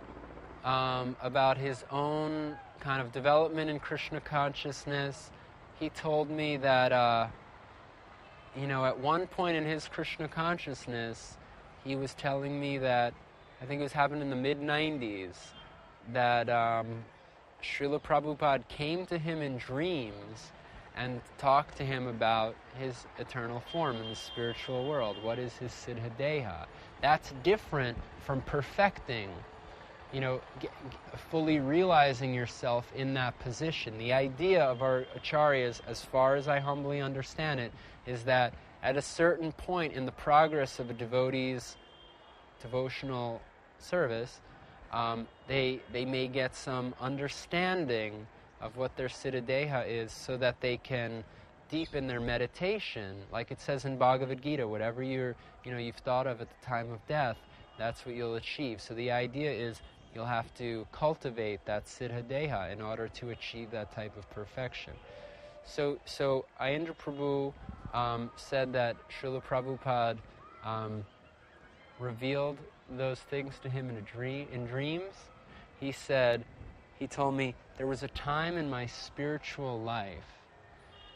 about his own kind of development in Krishna consciousness. He told me that, at one point in his Krishna consciousness, he was telling me that, I think it was happening in the mid-90s, that Srila Prabhupada came to him in dreams and talked to him about his eternal form in the spiritual world. What is his siddha deha? That's different from perfecting, fully realizing yourself in that position. The idea of our acharyas, as far as I humbly understand it, is that at a certain point in the progress of a devotee's devotional service, they may get some understanding of what their siddha deha is so that they can deepen their meditation. Like it says in Bhagavad Gita, whatever you've thought of at the time of death, that's what you'll achieve. So the idea is you'll have to cultivate that siddha deha in order to achieve that type of perfection. So Aindra Prabhu said that Srila Prabhupada revealed those things to him in dreams. He told me, there was a time in my spiritual life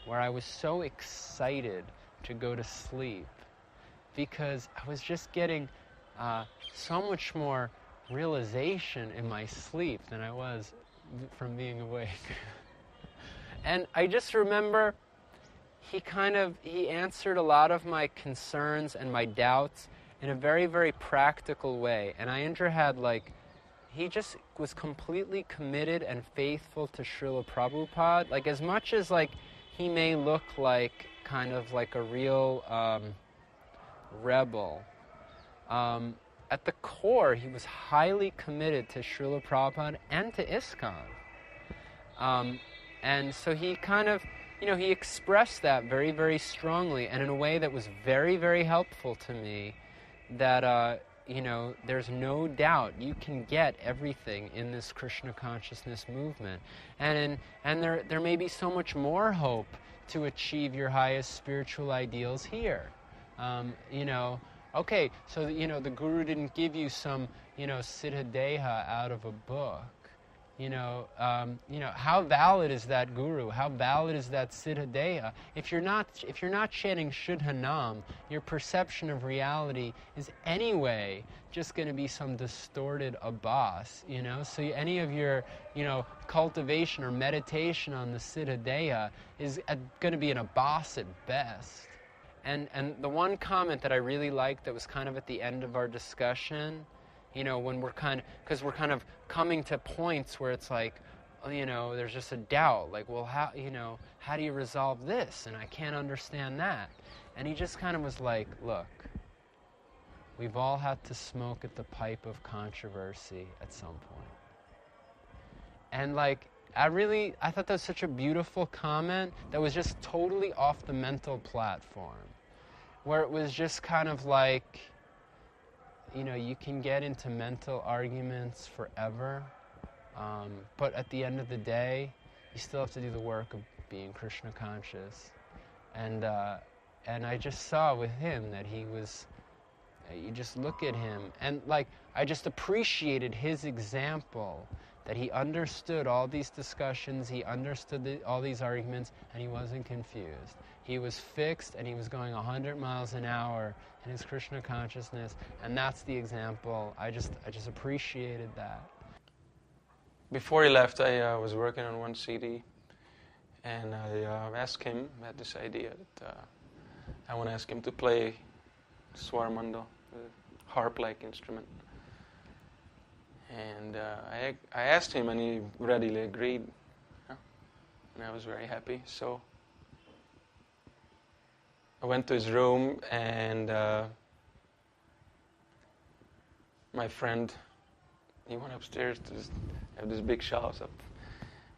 where I was so excited to go to sleep because I was just getting so much more realization in my sleep than I was from being awake. And I just remember he answered a lot of my concerns and my doubts in a very, very practical way. And Aindra had he just was completely committed and faithful to Srila Prabhupada. As much as he may look kind of like a real rebel, at the core he was highly committed to Srila Prabhupada and to ISKCON. And so he kind of, he expressed that very, very strongly and in a way that was very, very helpful to me, that there's no doubt you can get everything in this Krishna consciousness movement. And there may be so much more hope to achieve your highest spiritual ideals here. Okay, so the Guru didn't give you some, siddha deha out of a book. How valid is that Guru? How valid is that siddha deha? If you're not chanting Shuddha Nam, your perception of reality is anyway just going to be some distorted abhas, So any of your, cultivation or meditation on the siddha deha is going to be an abhas at best. And the one comment that I really liked that was kind of at the end of our discussion, when because we're kind of coming to points where it's like, there's just a doubt, like, well, how do you resolve this? And I can't understand that. And he just kind of was like, look, we've all had to smoke at the pipe of controversy at some point. And like, I thought that was such a beautiful comment that was just totally off the mental platform, where it was just kind of like, you can get into mental arguments forever, but at the end of the day, you still have to do the work of being Krishna conscious. And I just saw with him that he was, you just look at him, and like, I just appreciated his example, that he understood all these discussions, he understood all these arguments, and he wasn't confused. He was fixed, and he was going 100 miles an hour in his Krishna consciousness, and that's the example. I just appreciated that. Before he left, I was working on one CD, and I asked him, I had this idea that I want to ask him to play Swaramandal, a harp-like instrument. And I asked him, and he readily agreed. And I was very happy. So I went to his room, and my friend, he went upstairs to have this big shelves up,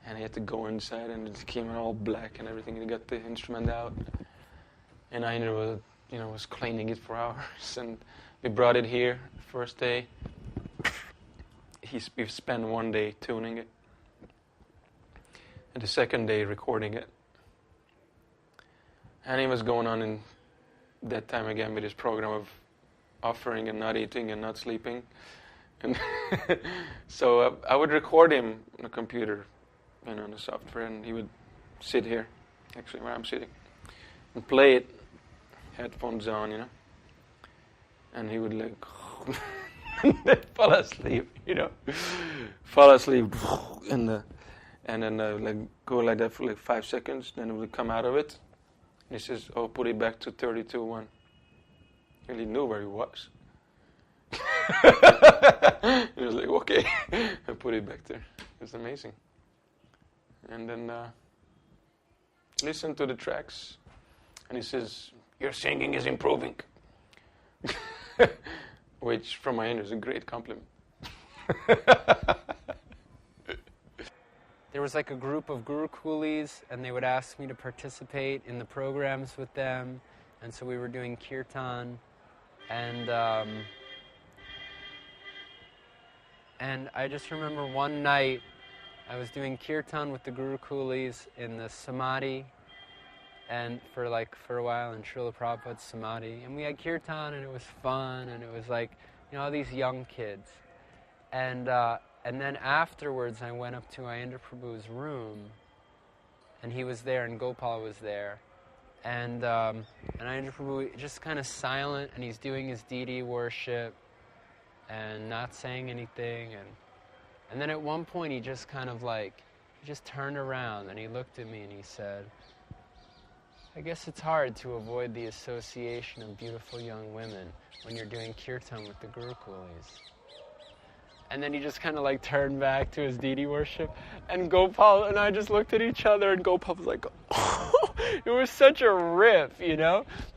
and he had to go inside, and it came all black and everything. And he got the instrument out, and Aindra was cleaning it for hours, and we brought it here first day. We've spent one day tuning it, and the second day recording it. And he was going on in that time again with his program of offering and not eating and not sleeping. And so I would record him on the computer, on the software, and he would sit here, actually where I'm sitting, and play it, headphones on, and he would like fall asleep, fall asleep, and then like go like that for like 5 seconds, then it would come out of it. And he says, "Oh, put it back to 32-1." He really knew where he was. He was like, "Okay," I put it back there. It was amazing. And then listen to the tracks, and he says, "Your singing is improving," which from my end is a great compliment. There was like a group of guru coolies, and they would ask me to participate in the programs with them, and so we were doing kirtan, and I just remember one night I was doing kirtan with the guru coolies in the samadhi, and for a while in Srila Prabhupada's samadhi, and we had kirtan, and it was fun, and it was like, all these young kids, and then afterwards I went up to Aindra Prabhu's room, and he was there, and Gopal was there, and Aindra Prabhu just kind of silent, and he's doing his deity worship, and not saying anything, and then at one point he just kind of he just turned around, and he looked at me, and he said, "I guess it's hard to avoid the association of beautiful young women when you're doing kirtan with the guru coolies." And then he just kind of turned back to his deity worship, and Gopal and I just looked at each other, and Gopal was like, "Oh," it was such a rip,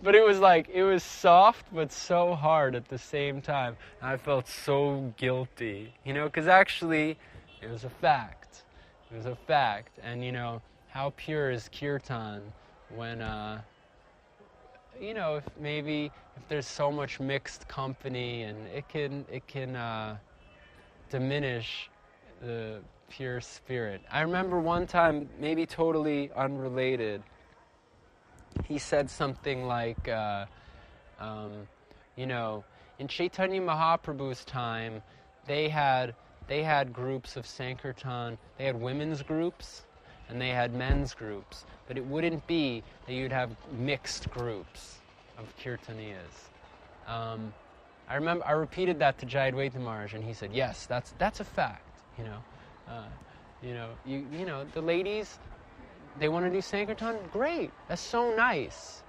but it was soft but so hard at the same time. I felt so guilty, because actually it was a fact. It was a fact, and how pure is kirtan when if there's so much mixed company, and it can diminish the pure spirit. I remember one time, maybe totally unrelated, he said something like, in Chaitanya Mahaprabhu's time, they had groups of Sankirtan. They had women's groups and they had men's groups, but it wouldn't be that you'd have mixed groups of Kirtaniyas. I remember I repeated that to Jayadvaita Maharaj, and he said, "Yes, that's a fact." The ladies, they want to do Sankirtan. Great, that's so nice.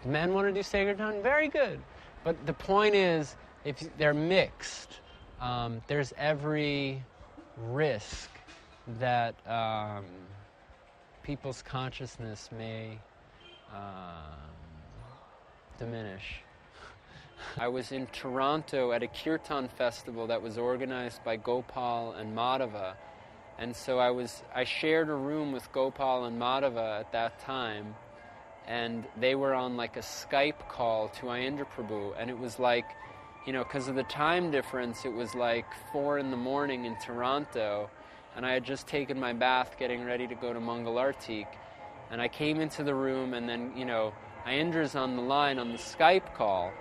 Men want to do Sankirtan? Very good. But the point is, if they're mixed, there's every risk that people's consciousness may diminish. I was in Toronto at a kirtan festival that was organized by Gopal and Madhava, and so I shared a room with Gopal and Madhava at that time, and they were on like a Skype call to Aindra Prabhu, and it was like, because of the time difference, it was like 4 in the morning in Toronto, and I had just taken my bath getting ready to go to Mangalartik, and I came into the room, and then, Aindra's on the line on the Skype call,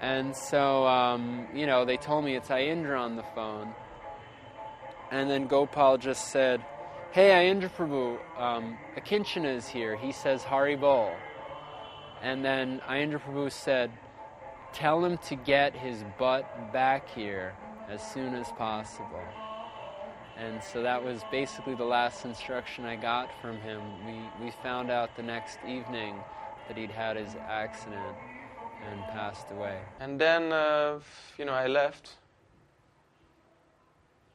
and so, they told me it's Aindra on the phone, and then Gopal just said, "Hey, Aindra Prabhu, Akinchana is here. He says Hari Bol." And then Aindra Prabhu said, "Tell him to get his butt back here as soon as possible." And so that was basically the last instruction I got from him. We found out the next evening that he'd had his accident and passed away. And then, I left.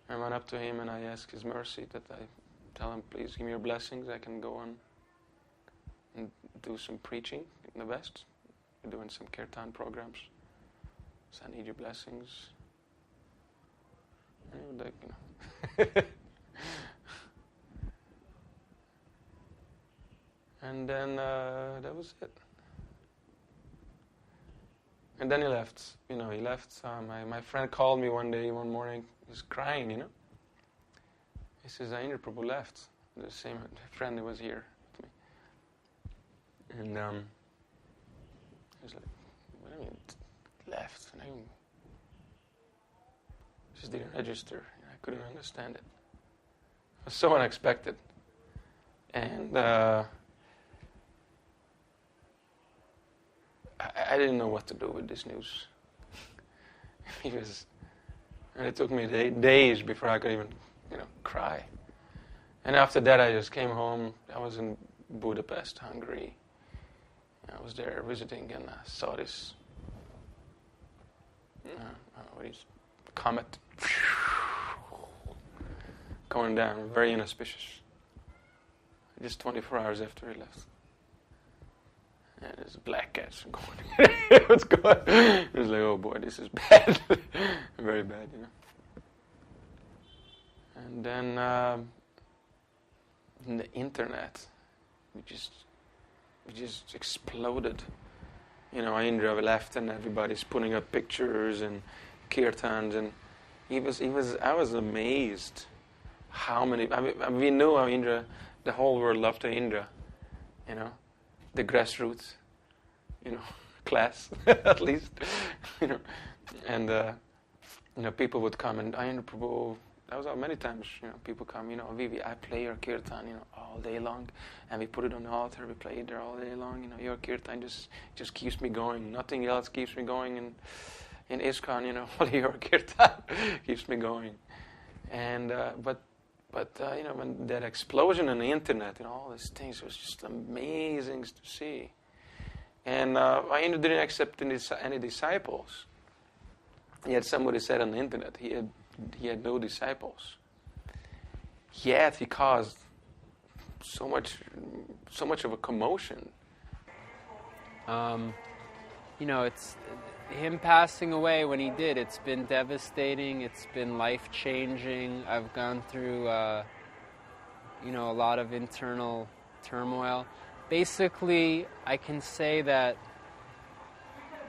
I went up to him and I asked his mercy that I tell him, please give me your blessings. I can go on and do some preaching in the West. We're doing some kirtan programs. So I need your blessings. And then that was it. And then he left. He left. My friend called me one morning. He was crying, He says, Aindra Prabhu left. The same friend who was here with me. And I was like, what do you mean, left? And I just didn't register. I couldn't understand it. It was so unexpected. And I didn't know what to do with this news. And it took me days before I could even, cry. And after that, I just came home. I was in Budapest, Hungary. I was there visiting, and I saw this comet going down, very inauspicious. Just 24 hours after he left. And there's black cats going. What's going? It was like, oh boy, this is bad, very bad, And then the internet, we just exploded. Aindra left, and everybody's putting up pictures and kirtans, and I was amazed how many. We knew Aindra, the whole world loved Aindra, the grassroots, class at least, and people would come and Aindra Prabhu. That was many times, people come, Vivi, I play your kirtan, all day long, and we put it on the altar, we play it there all day long, your kirtan just keeps me going, nothing else keeps me going, and in ISKCON, only your kirtan keeps me going, and, but when that explosion on the internet and all these things, it was just amazing to see, and Aindra didn't accept any disciples, yet somebody said on the internet, he had no disciples. Yet he caused so much of a commotion. It's him passing away when he did. It's been devastating. It's been life-changing. I've gone through, a lot of internal turmoil. Basically, I can say that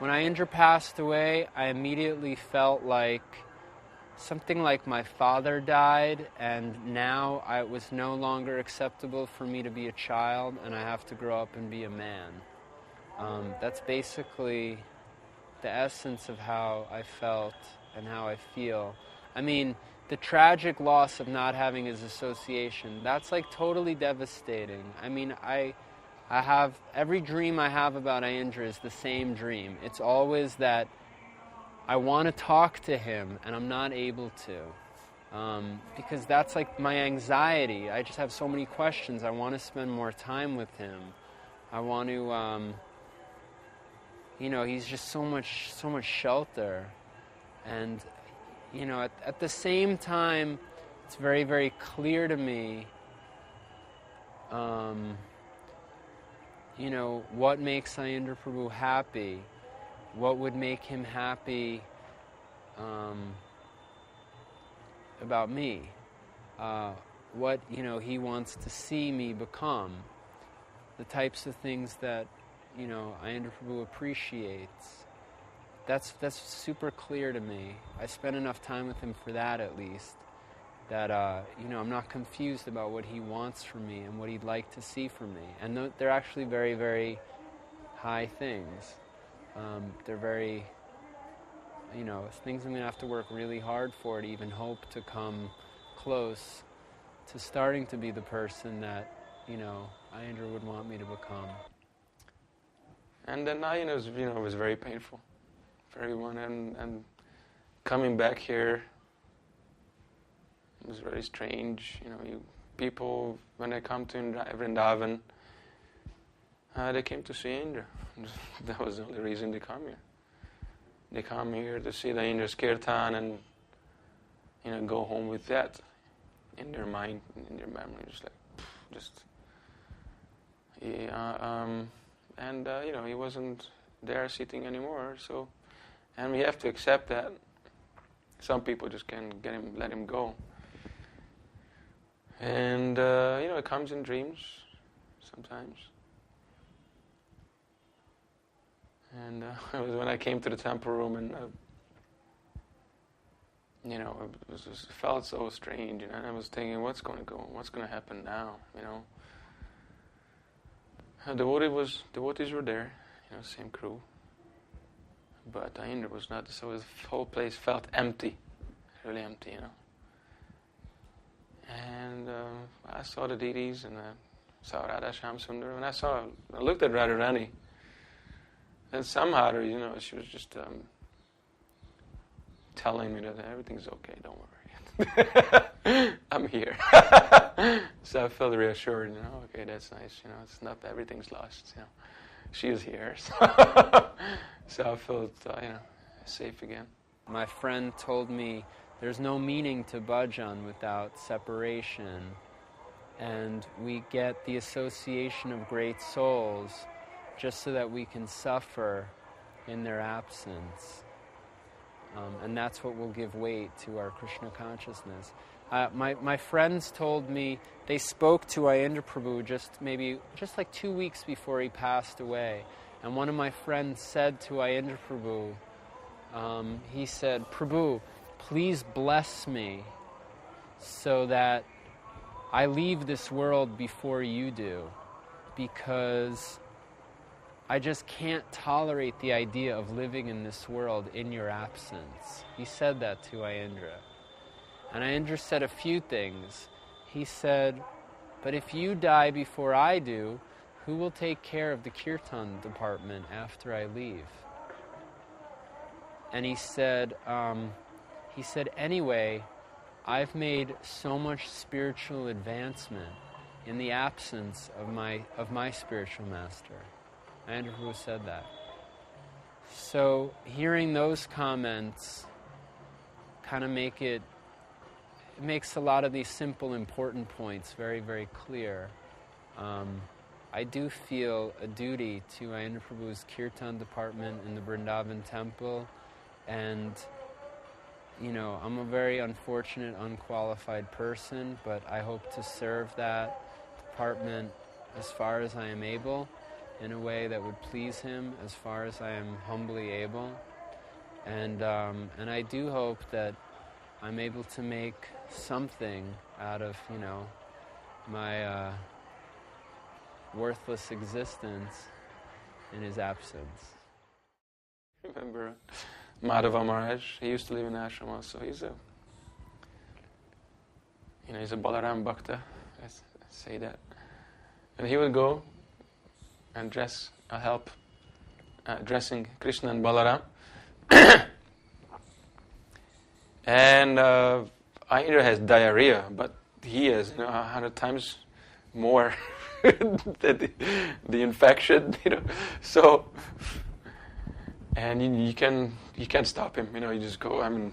when Aindra passed away, I immediately felt like something like my father died, and now it was no longer acceptable for me to be a child, and I have to grow up and be a man. That's basically the essence of how I felt and how I feel. I mean, the tragic loss of not having his association, that's like totally devastating. I mean, I have, every dream I have about Aindra is the same dream. It's always that I want to talk to him, and I'm not able to, because that's like my anxiety. I just have so many questions. I want to spend more time with him. I want to, he's just so much shelter. And, at the same time, it's very, very clear to me, what makes Aindra Prabhu happy, what would make him happy about me, what, he wants to see me become, the types of things that, Aindra Prabhu appreciates. That's super clear to me. I spend enough time with him for that, at least, that, I'm not confused about what he wants from me and what he'd like to see from me. And they're actually very, very high things. They're very, things I'm going to have to work really hard for to even hope to come close to starting to be the person that, Aindra would want me to become. And then now, it was very painful for everyone. And coming back here, it was very strange. People, when they come to Vrindavan, they came to see Aindra. That was the only reason they come here. They come here to see the Aindra's kirtan and, go home with that in their mind, in their memory, he wasn't there sitting anymore. So, and we have to accept that. Some people just can't let him go. And it comes in dreams sometimes. And it was when I came to the temple room, and it felt so strange, and I was thinking, what's going to happen now? Devotees were there, same crew, but Aindra was not. So the whole place felt empty, really empty, And I saw the deities, and I saw Radha Shyam Sundar, and I looked at Radharani. And somehow, she was just telling me that everything's okay, don't worry. I'm here. So I felt reassured, okay, that's nice, it's not everything's lost, She is here. So I felt, safe again. My friend told me there's no meaning to bhajan without separation, and we get the association of great souls just so that we can suffer in their absence. And that's what will give weight to our Krishna consciousness. My friends told me they spoke to Aindra Prabhu just like 2 weeks before he passed away. And one of my friends said to Aindra Prabhu, he said, "Prabhu, please bless me so that I leave this world before you do, because I just can't tolerate the idea of living in this world in your absence." He said that to Aindra. And Aindra said a few things. He said, "But if you die before I do, who will take care of the kirtan department after I leave?" And he said, "Anyway, I've made so much spiritual advancement in the absence of my spiritual master." Aindra Prabhu said that. So hearing those comments kind of makes a lot of these simple, important points very, very clear. I do feel a duty to Aindra Prabhu's kirtan department in the Vrindavan temple, and I'm a very unfortunate, unqualified person, but I hope to serve that department as far as I am able, in a way that would please him as far as I am humbly able. And I do hope that I'm able to make something out of, my worthless existence in his absence. Remember Madhava Maharaj? He used to live in ashram also. He's a Balaram Bhakta, let's say that. And he would go and help dressing Krishna and Balaram. And Aindra has diarrhea, but he has 100 times more than the infection, So and you can't stop him. You just go. And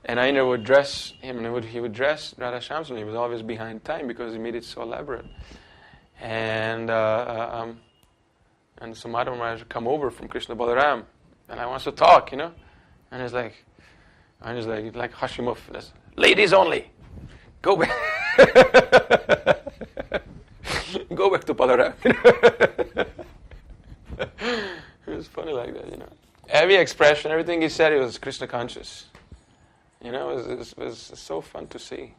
Aindra would dress him, and he would dress Radha Shamsundar. He was always behind time because he made it so elaborate. And so Madhava Maharaj would come over from Krishna Balaram, and I wants to talk, and it's like Hashimov, ladies only, go back, go back to Balaram. It was funny like that, Every expression, everything he said, it was Krishna conscious. It was so fun to see,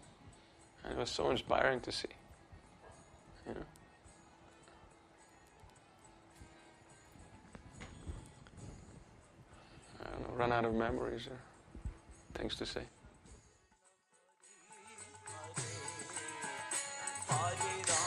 and it was so inspiring to see. I don't know, run out of memories or things to say. Hare